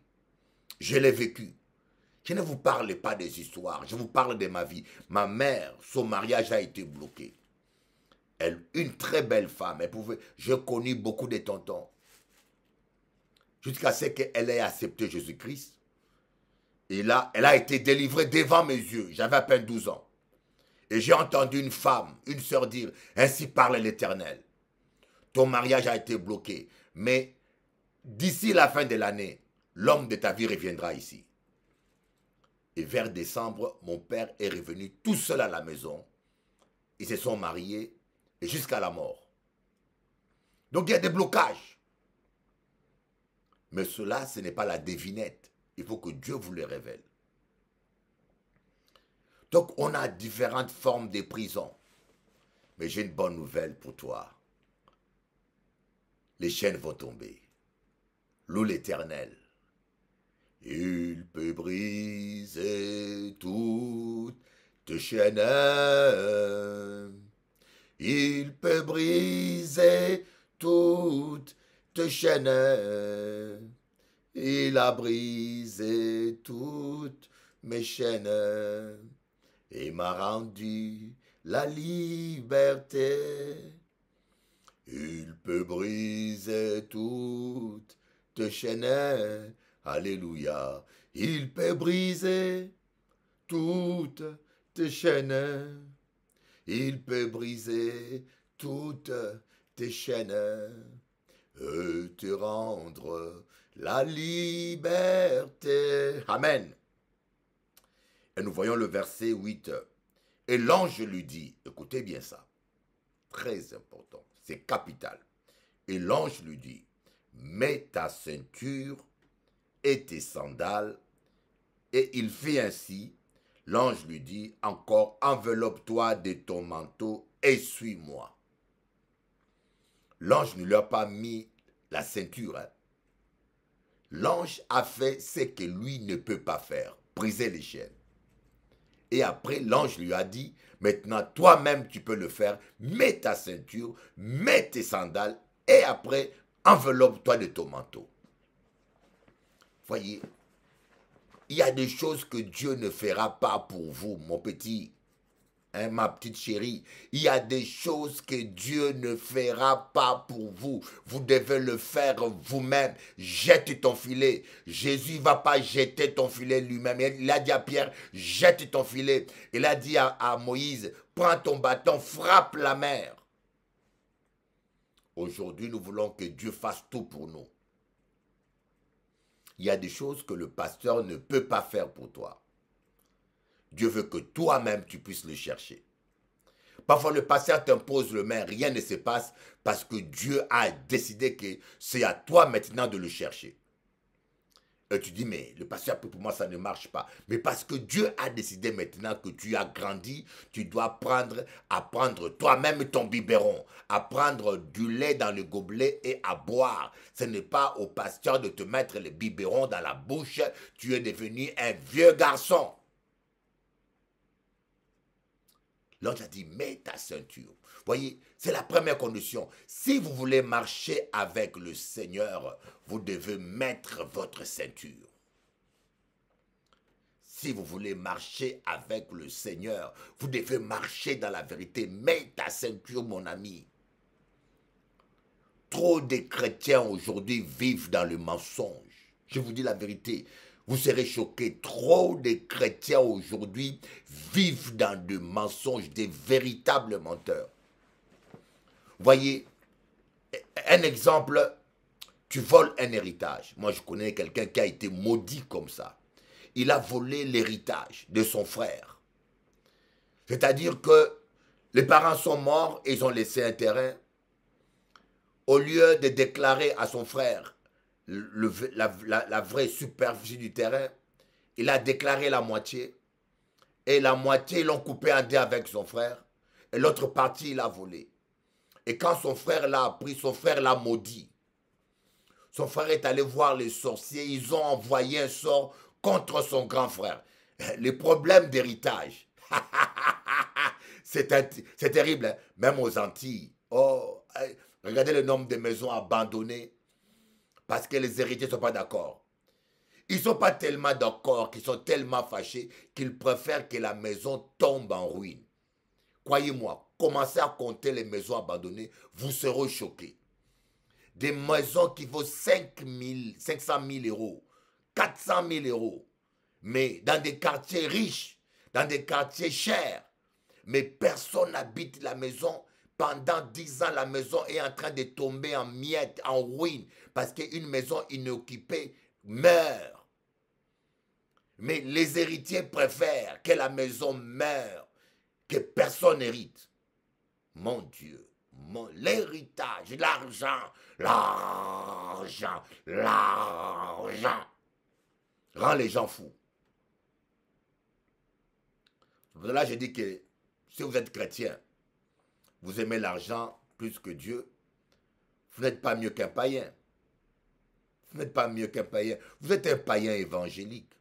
Je l'ai vécu. Je ne vous parle pas des histoires, je vous parle de ma vie. Ma mère, son mariage a été bloqué. Elle, une très belle femme, je connais beaucoup de tontons. Jusqu'à ce qu'elle ait accepté Jésus-Christ. Et là, elle a été délivrée devant mes yeux. J'avais à peine 12 ans. Et j'ai entendu une femme, une sœur dire, ainsi parle l'Éternel. Ton mariage a été bloqué. Mais d'ici la fin de l'année, l'homme de ta vie reviendra ici. Et vers décembre, mon père est revenu tout seul à la maison. Ils se sont mariés et jusqu'à la mort. Donc il y a des blocages. Mais cela, ce n'est pas la devinette. Il faut que Dieu vous le révèle. Donc on a différentes formes de prison. Mais j'ai une bonne nouvelle pour toi. Les chaînes vont tomber. Loue l'Éternel. Il peut briser toutes tes chaînes. Il peut briser toutes tes chaînes. Il a brisé toutes mes chaînes et m'a rendu la liberté. Il peut briser toutes tes chaînes. Alléluia. Il peut briser toutes tes chaînes. Il peut briser toutes tes chaînes et te rendre la liberté. Amen. Et nous voyons le verset 8. Et l'ange lui dit, écoutez bien ça, très important, c'est capital. Et l'ange lui dit, mets ta ceinture et tes sandales. Et il fit ainsi. L'ange lui dit encore, enveloppe-toi de ton manteau et suis-moi. L'ange ne lui a pas mis la ceinture. Hein. L'ange a fait ce que lui ne peut pas faire, briser les chaînes. Et après, l'ange lui a dit, maintenant toi-même tu peux le faire, mets ta ceinture, mets tes sandales et après, enveloppe-toi de ton manteau. Voyez, il y a des choses que Dieu ne fera pas pour vous, mon petit, hein, ma petite chérie. Il y a des choses que Dieu ne fera pas pour vous. Vous devez le faire vous-même. Jette ton filet. Jésus ne va pas jeter ton filet lui-même. Il a dit à Pierre, jette ton filet. Il a dit à Moïse, prends ton bâton, frappe la mer. Aujourd'hui, nous voulons que Dieu fasse tout pour nous. Il y a des choses que le pasteur ne peut pas faire pour toi. Dieu veut que toi-même tu puisses le chercher. Parfois le pasteur t'impose le main, rien ne se passe parce que Dieu a décidé que c'est à toi maintenant de le chercher. Et tu dis, mais le pasteur, pour moi, ça ne marche pas. Mais parce que Dieu a décidé maintenant que tu as grandi, tu dois apprendre toi-même ton biberon, à prendre du lait dans le gobelet et à boire. Ce n'est pas au pasteur de te mettre le biberon dans la bouche. Tu es devenu un vieux garçon. L'ange a dit, mets ta ceinture. Voyez, c'est la première condition. Si vous voulez marcher avec le Seigneur, vous devez mettre votre ceinture. Si vous voulez marcher avec le Seigneur, vous devez marcher dans la vérité. Mets ta ceinture, mon ami. Trop de chrétiens aujourd'hui vivent dans le mensonge. Je vous dis la vérité. Vous serez choqués. Trop de chrétiens aujourd'hui vivent dans des mensonges, des véritables menteurs. Voyez, un exemple, tu voles un héritage. Moi, je connais quelqu'un qui a été maudit comme ça. Il a volé l'héritage de son frère. C'est-à-dire que les parents sont morts et ils ont laissé un terrain. Au lieu de déclarer à son frère la vraie superficie du terrain, il a déclaré la moitié. Et la moitié, ils l'ont coupé en deux avec son frère. Et l'autre partie, il a volé. Et quand son frère l'a appris, son frère l'a maudit. Son frère est allé voir les sorciers. Ils ont envoyé un sort contre son grand frère. Les problèmes d'héritage. C'est terrible, hein? Même aux Antilles. Oh, regardez le nombre de maisons abandonnées parce que les héritiers ne sont pas d'accord. Ils ne sont pas tellement d'accord, qu'ils sont tellement fâchés qu'ils préfèrent que la maison tombe en ruine. Croyez-moi, commencez à compter les maisons abandonnées, vous serez choqués. Des maisons qui vaut 500 000 euros, 400 000 euros, mais dans des quartiers riches, dans des quartiers chers. Mais personne n'habite la maison. Pendant 10 ans, la maison est en train de tomber en miettes, en ruine, parce qu'une maison inoccupée meurt. Mais les héritiers préfèrent que la maison meure, que personne n'hérite. Mon Dieu, l'héritage, l'argent rend les gens fous. Là, je dis que si vous êtes chrétien, vous aimez l'argent plus que Dieu, vous n'êtes pas mieux qu'un païen. Vous n'êtes pas mieux qu'un païen. Vous êtes un païen évangélique.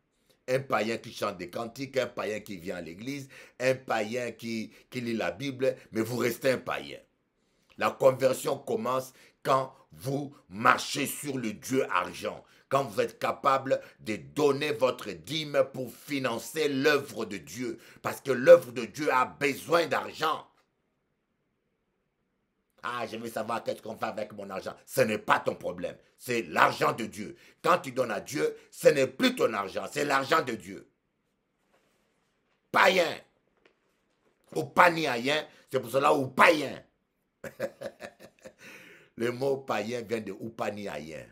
Un païen qui chante des cantiques, un païen qui vient à l'église, un païen qui lit la Bible, mais vous restez un païen. La conversion commence quand vous marchez sur le Dieu argent, quand vous êtes capable de donner votre dîme pour financer l'œuvre de Dieu, parce que l'œuvre de Dieu a besoin d'argent. Ah, je veux savoir qu'est-ce qu'on fait avec mon argent. Ce n'est pas ton problème. C'est l'argent de Dieu. Quand tu donnes à Dieu, ce n'est plus ton argent. C'est l'argent de Dieu. Païen. Ou paniaïen, c'est pour cela ou païen. Le mot païen vient de ou paniaïen.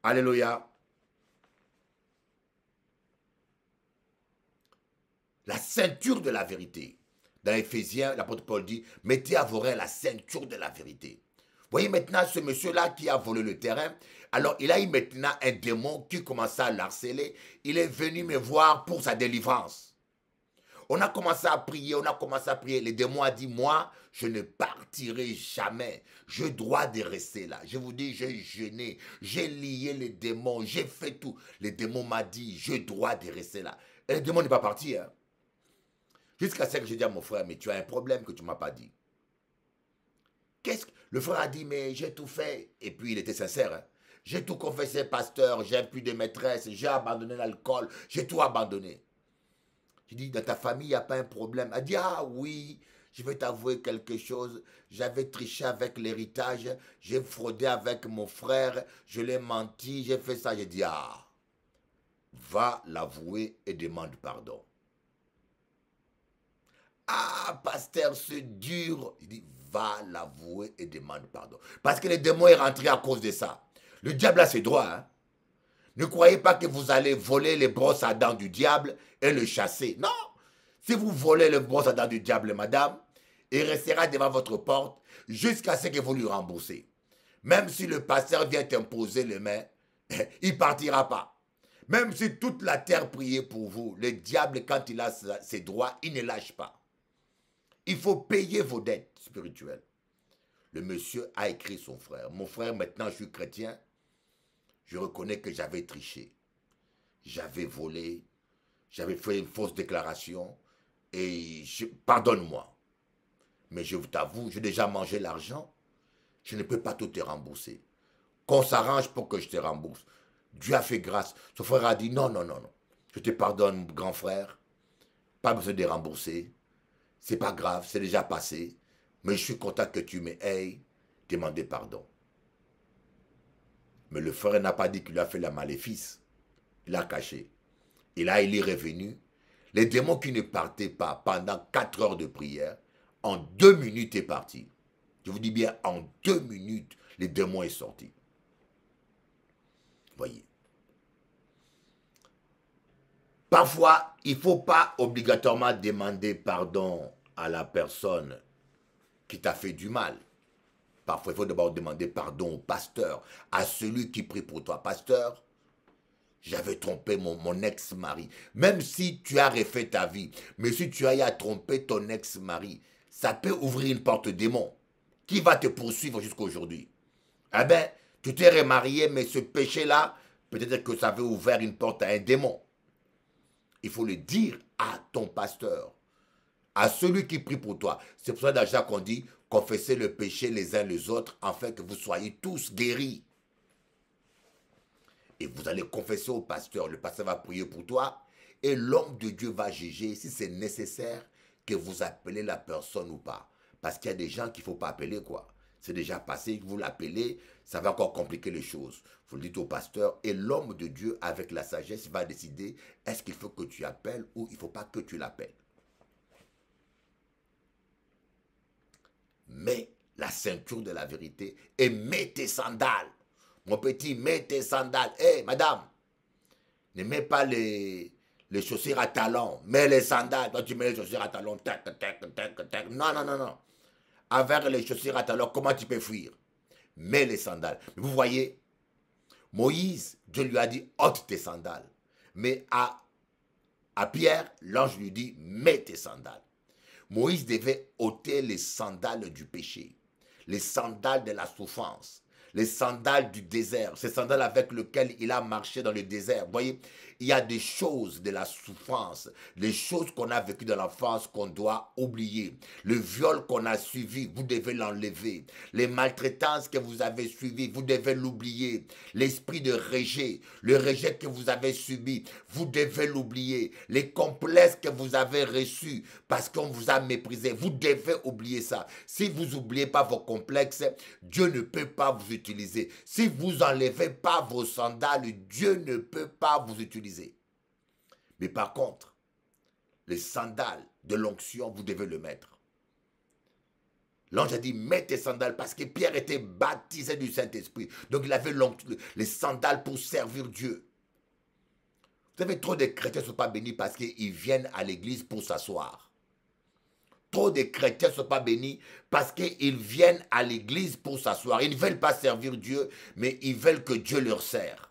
Alléluia. La ceinture de la vérité. Dans Éphésiens, l'apôtre Paul dit, mettez à vos reins la ceinture de la vérité. Vous voyez maintenant ce monsieur-là qui a volé le terrain. Alors il a eu maintenant un démon qui commençait à l'harceler. Il est venu me voir pour sa délivrance. On a commencé à prier, Le démon a dit, moi, je ne partirai jamais. Je dois de rester là. Je vous dis, j'ai jeûné, j'ai lié les démons, j'ai fait tout. Le démon m'a dit, je dois de rester là. Et le démon n'est pas parti, hein. Jusqu'à ce que j'ai dit à mon frère, mais tu as un problème que tu ne m'as pas dit. Le frère a dit, mais j'ai tout fait. Et puis il était sincère. Hein? J'ai tout confessé, pasteur, j'ai plus de maîtresse, j'ai abandonné l'alcool, j'ai tout abandonné. J'ai dit, dans ta famille, il n'y a pas un problème. Elle a dit, ah oui, je vais t'avouer quelque chose. J'avais triché avec l'héritage, j'ai fraudé avec mon frère, je l'ai menti, j'ai fait ça. J'ai dit, ah, va l'avouer et demande pardon. Ah, pasteur, c'est dur. Il dit, va l'avouer et demande pardon. Parce que le démon est rentré à cause de ça. Le diable a ses droits. Hein? Ne croyez pas que vous allez voler les brosses à dents du diable et le chasser. Non. Si vous volez les brosses à dents du diable, madame, il restera devant votre porte jusqu'à ce que vous lui remboursez. Même si le pasteur vient t'imposer les mains, il ne partira pas. Même si toute la terre priait pour vous, le diable, quand il a ses droits, il ne lâche pas. Il faut payer vos dettes spirituelles. Le monsieur a écrit son frère. Mon frère, maintenant, je suis chrétien. Je reconnais que j'avais triché. J'avais volé. J'avais fait une fausse déclaration. Et pardonne-moi. Mais je t'avoue, j'ai déjà mangé l'argent. Je ne peux pas tout te rembourser. Qu'on s'arrange pour que je te rembourse. Dieu a fait grâce. Son frère a dit, non, non, non, non. Je te pardonne, grand frère. Pas besoin de rembourser. C'est pas grave, c'est déjà passé. Mais je suis content que tu m'aies demandé pardon. Mais le frère n'a pas dit qu'il a fait la maléfice. Il a caché. Et là, il est revenu. Les démons qui ne partaient pas pendant 4 heures de prière, en 2 minutes est parti. Je vous dis bien, en 2 minutes, les démons est sorti. Voyez. Parfois, il ne faut pas obligatoirement demander pardon à la personne qui t'a fait du mal. Parfois, il faut d'abord demander pardon au pasteur, à celui qui prie pour toi. Pasteur, j'avais trompé mon ex-mari. Même si tu as refait ta vie, mais si tu as trompé ton ex-mari, ça peut ouvrir une porte démon qui va te poursuivre jusqu'à aujourd'hui. Eh bien, tu t'es remarié, mais ce péché-là, peut-être que ça avait ouvert une porte à un démon. Il faut le dire à ton pasteur, à celui qui prie pour toi. C'est pour ça dans Jacques qu'on dit, confessez le péché les uns les autres, afin que vous soyez tous guéris. Et vous allez confesser au pasteur, le pasteur va prier pour toi, et l'homme de Dieu va juger si c'est nécessaire que vous appelez la personne ou pas. Parce qu'il y a des gens qu'il ne faut pas appeler, quoi. C'est déjà passé, vous l'appelez, ça va encore compliquer les choses. Vous le dites au pasteur, et l'homme de Dieu, avec la sagesse, va décider, est-ce qu'il faut que tu appelles ou il ne faut pas que tu l'appelles. Mets la ceinture de la vérité et mets tes sandales. Mon petit, mets tes sandales. Hé, madame, ne mets pas les chaussures à talons. Mets les sandales. Toi, tu mets les chaussures à talons. Tac, tac, tac, tac. Non, non, non, non. Avec les chaussures à talons, comment tu peux fuir? Mets les sandales. Vous voyez, Moïse, Dieu lui a dit, ôte tes sandales. Mais à Pierre, l'ange lui dit, mets tes sandales. Moïse devait ôter les sandales du péché, les sandales de la souffrance, les sandales du désert, ces sandales avec lesquelles il a marché dans le désert. Vous voyez, il y a des choses de la souffrance, les choses qu'on a vécues dans l'enfance qu'on doit oublier. Le viol qu'on a suivi, vous devez l'enlever. Les maltraitances que vous avez suivies, vous devez l'oublier. L'esprit de rejet, le rejet que vous avez subi, vous devez l'oublier. Les complexes que vous avez reçus parce qu'on vous a méprisé, vous devez oublier ça. Si vous n'oubliez pas vos complexes, Dieu ne peut pas vous utiliser. Si vous n'enlevez pas vos sandales, Dieu ne peut pas vous utiliser. Mais par contre, les sandales de l'onction, vous devez le mettre. L'ange a dit, mets tes sandales, parce que Pierre était baptisé du Saint-Esprit. Donc il avait les sandales pour servir Dieu. Vous savez, trop de chrétiens ne sont pas bénis parce qu'ils viennent à l'église pour s'asseoir. Trop de chrétiens ne sont pas bénis parce qu'ils viennent à l'église pour s'asseoir. Ils ne veulent pas servir Dieu, mais ils veulent que Dieu leur sert.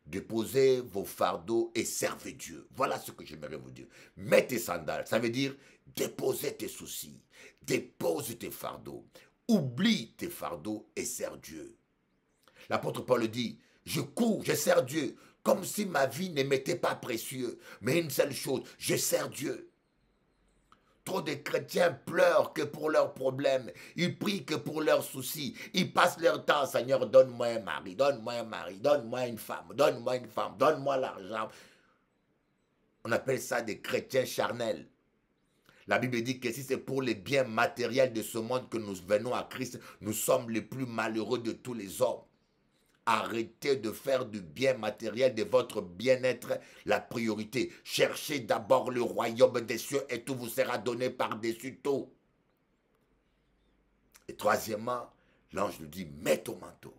Déposez vos fardeaux et servez Dieu. Voilà ce que j'aimerais vous dire. Mets tes sandales, ça veut dire déposer tes soucis, dépose tes fardeaux, oublie tes fardeaux et sers Dieu. L'apôtre Paul dit, je cours, je sers Dieu, comme si ma vie ne m'était pas précieuse. Mais une seule chose, je sers Dieu. Trop de chrétiens pleurent que pour leurs problèmes. Ils prient que pour leurs soucis. Ils passent leur temps, Seigneur, donne-moi un mari, donne-moi un mari, donne-moi une femme, donne-moi une femme, donne-moi l'argent. On appelle ça des chrétiens charnels. La Bible dit que si c'est pour les biens matériels de ce monde que nous venons à Christ, nous sommes les plus malheureux de tous les hommes. Arrêtez de faire du bien matériel de votre bien-être la priorité. Cherchez d'abord le royaume des cieux et tout vous sera donné par-dessus tout. Et troisièmement, l'ange nous dit, mets ton manteau.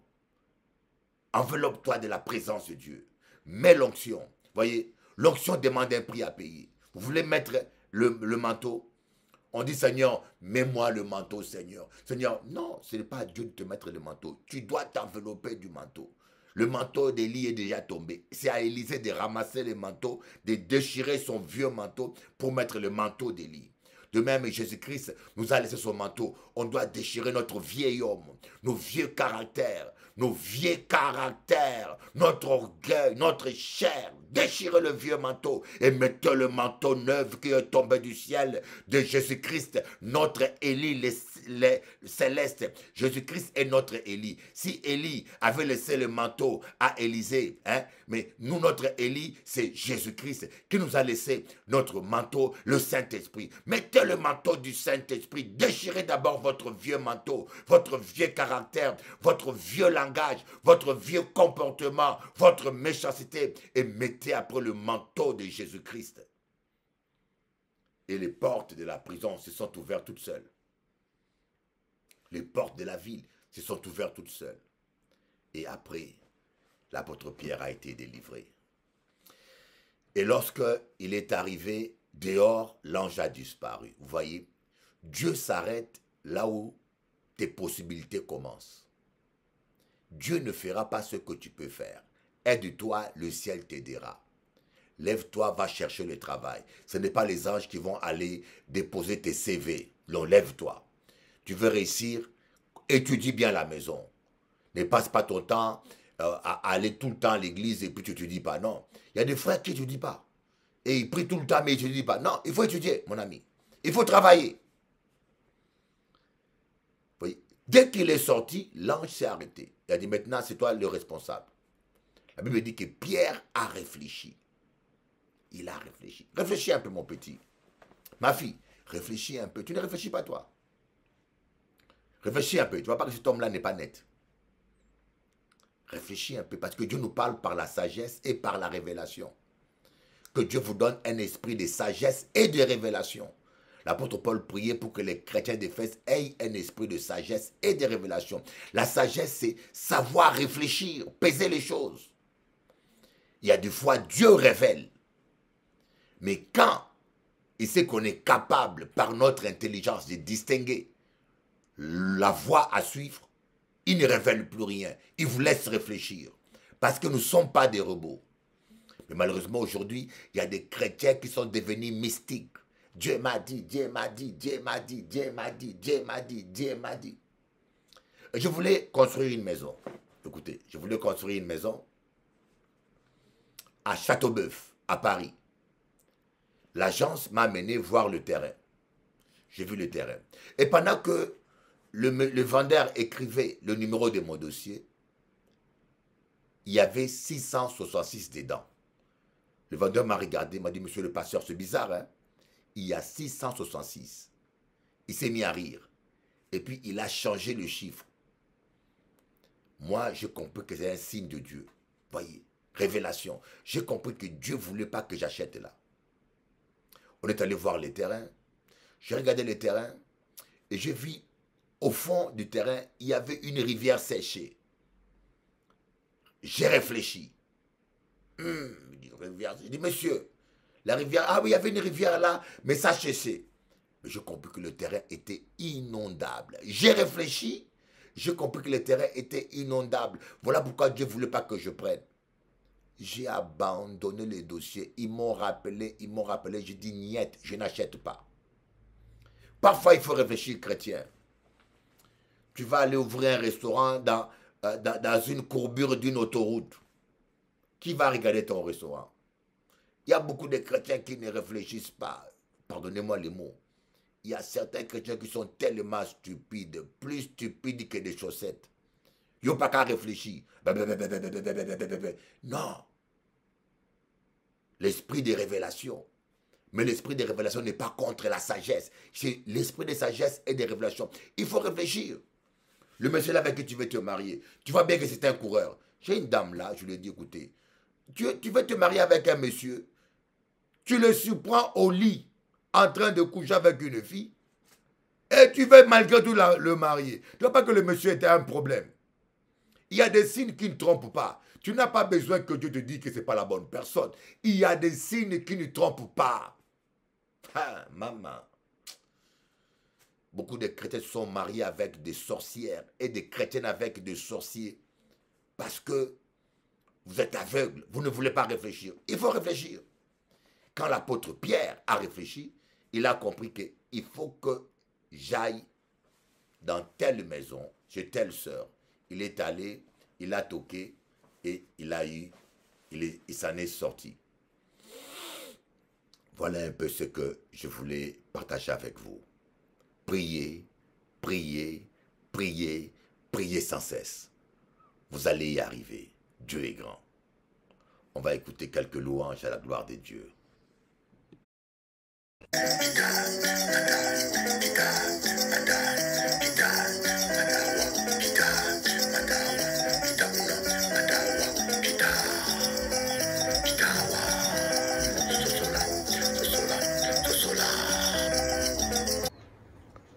Enveloppe-toi de la présence de Dieu. Mets l'onction. Voyez, l'onction demande un prix à payer. Vous voulez mettre le manteau? On dit, Seigneur, mets-moi le manteau, Seigneur. Seigneur, non, ce n'est pas à Dieu de te mettre le manteau. Tu dois t'envelopper du manteau. Le manteau d'Élie est déjà tombé. C'est à Élisée de ramasser le manteau, de déchirer son vieux manteau pour mettre le manteau d'Élie. De même, Jésus-Christ nous a laissé son manteau. On doit déchirer notre vieil homme, nos vieux caractères, notre orgueil, notre chair. Déchirez le vieux manteau et mettez le manteau neuf qui est tombé du ciel de Jésus-Christ, notre Élie les céleste. Jésus-Christ est notre Élie. Si Élie avait laissé le manteau à Élisée, mais nous, notre Élie, c'est Jésus-Christ qui nous a laissé notre manteau, le Saint-Esprit. Mettez le manteau du Saint-Esprit. Déchirez d'abord votre vieux manteau, votre vieux caractère, votre vieux langage, votre vieux comportement, votre méchanceté et mettez après le manteau de Jésus-Christ. Et les portes de la prison se sont ouvertes toutes seules. Les portes de la ville se sont ouvertes toutes seules. Et après, l'apôtre Pierre a été délivré. Et lorsqu'il est arrivé dehors, l'ange a disparu. Vous voyez, Dieu s'arrête là où tes possibilités commencent. Dieu ne fera pas ce que tu peux faire. Aide-toi, le ciel t'aidera. Lève-toi, va chercher le travail. Ce n'est pas les anges qui vont aller déposer tes CV. Non, lève-toi. Tu veux réussir, étudie bien la maison. Ne passe pas ton temps à aller tout le temps à l'église et puis tu ne te dis pas. Non, il y a des frères qui ne te disent pas. et il prie tout le temps, mais il ne étudie pas. Non, il faut étudier, mon ami. Il faut travailler. Vous voyez, dès qu'il est sorti, l'ange s'est arrêté. Il a dit, maintenant, c'est toi le responsable. La Bible dit que Pierre a réfléchi. Il a réfléchi. Réfléchis un peu, mon petit. Ma fille, réfléchis un peu. Tu ne réfléchis pas, toi. Réfléchis un peu. Tu ne vois pas que cet homme-là n'est pas net. Réfléchis un peu, parce que Dieu nous parle par la sagesse et par la révélation. Que Dieu vous donne un esprit de sagesse et de révélation. L'apôtre Paul priait pour que les chrétiens d'Éphèse aient un esprit de sagesse et de révélation. La sagesse, c'est savoir réfléchir, peser les choses. Il y a des fois, Dieu révèle. Mais quand il sait qu'on est capable, par notre intelligence, de distinguer la voie à suivre, il ne révèle plus rien. Il vous laisse réfléchir. Parce que nous ne sommes pas des robots. Mais malheureusement, aujourd'hui, il y a des chrétiens qui sont devenus mystiques. Dieu m'a dit, Dieu m'a dit, Dieu m'a dit, Dieu m'a dit, Dieu m'a dit, Dieu m'a dit. Je voulais construire une maison. Écoutez, je voulais construire une maison à Châteauboeuf, à Paris. L'agence m'a amené voir le terrain. J'ai vu le terrain. Et pendant que le vendeur écrivait le numéro de mon dossier, il y avait 666 dedans. Le vendeur m'a regardé, m'a dit, monsieur le pasteur, c'est bizarre, hein? Il y a 666. Il s'est mis à rire. Et puis, il a changé le chiffre. Moi, j'ai compris que c'est un signe de Dieu. Voyez, révélation. J'ai compris que Dieu ne voulait pas que j'achète là. On est allé voir les terrains. J'ai regardé les terrains et j'ai vu au fond du terrain, il y avait une rivière séchée. J'ai réfléchi. J'ai dit, monsieur, la rivière, ah oui, il y avait une rivière là, mais ça séchait. Mais j'ai compris que le terrain était inondable. J'ai réfléchi, j'ai compris que le terrain était inondable. Voilà pourquoi Dieu ne voulait pas que je prenne. J'ai abandonné les dossiers. Ils m'ont rappelé, j'ai dit, niet, je n'achète pas. Parfois, il faut réfléchir, chrétien. Tu vas aller ouvrir un restaurant dans une courbure d'une autoroute. Qui va regarder ton restaurant? Il y a beaucoup de chrétiens qui ne réfléchissent pas. Pardonnez-moi les mots. Il y a certains chrétiens qui sont tellement stupides, plus stupides que des chaussettes. Ils n'ont pas qu'à réfléchir. Non. L'esprit de révélation. Mais l'esprit de révélation n'est pas contre la sagesse. C'est l'esprit de sagesse et de révélation. Il faut réfléchir. Le monsieur là avec qui tu veux te marier, tu vois bien que c'est un coureur. J'ai une dame là, je lui ai dit, écoutez, tu veux te marier avec un monsieur, tu le surprends au lit, en train de coucher avec une fille, et tu veux malgré tout le marier. Tu ne vois pas que le monsieur était un problème. Il y a des signes qui ne trompent pas. Tu n'as pas besoin que Dieu te dise que ce n'est pas la bonne personne. Il y a des signes qui ne trompent pas. Ah, maman. Beaucoup de chrétiens se sont mariés avec des sorcières et des chrétiennes avec des sorciers. Parce que vous êtes aveugle, vous ne voulez pas réfléchir. Il faut réfléchir. Quand l'apôtre Pierre a réfléchi, il a compris qu'il faut que j'aille dans telle maison, chez telle sœur. Il est allé, il a toqué et il s'en est sorti. Voilà un peu ce que je voulais partager avec vous. Priez, priez, priez, priez sans cesse. Vous allez y arriver. Dieu est grand. On va écouter quelques louanges à la gloire de Dieu.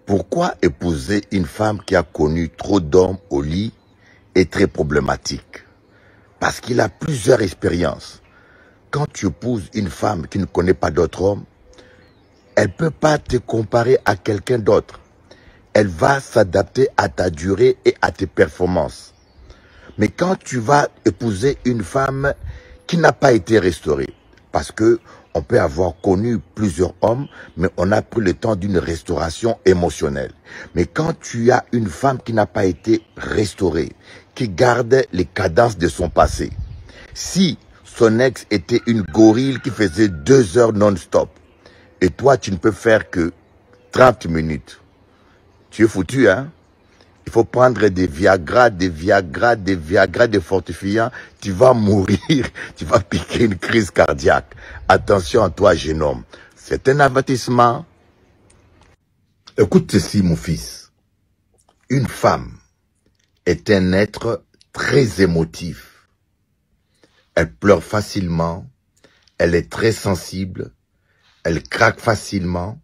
Pourquoi épouser une femme qui a connu trop d'hommes au lit est très problématique? Parce qu'il a plusieurs expériences. Quand tu épouses une femme qui ne connaît pas d'autres hommes, elle ne peut pas te comparer à quelqu'un d'autre. Elle va s'adapter à ta durée et à tes performances. Mais quand tu vas épouser une femme qui n'a pas été restaurée, parce que on peut avoir connu plusieurs hommes, mais on a pris le temps d'une restauration émotionnelle. Mais quand tu as une femme qui n'a pas été restaurée, qui garde les cadences de son passé, si son ex était une gorille qui faisait 2 heures non-stop. Et toi, tu ne peux faire que 30 minutes. Tu es foutu, hein? Il faut prendre des Viagra, des fortifiants. Tu vas mourir, tu vas piquer une crise cardiaque. Attention à toi, jeune homme. C'est un avertissement. Écoute ceci, mon fils. Une femme est un être très émotif. Elle pleure facilement. Elle est très sensible. Elle craque facilement.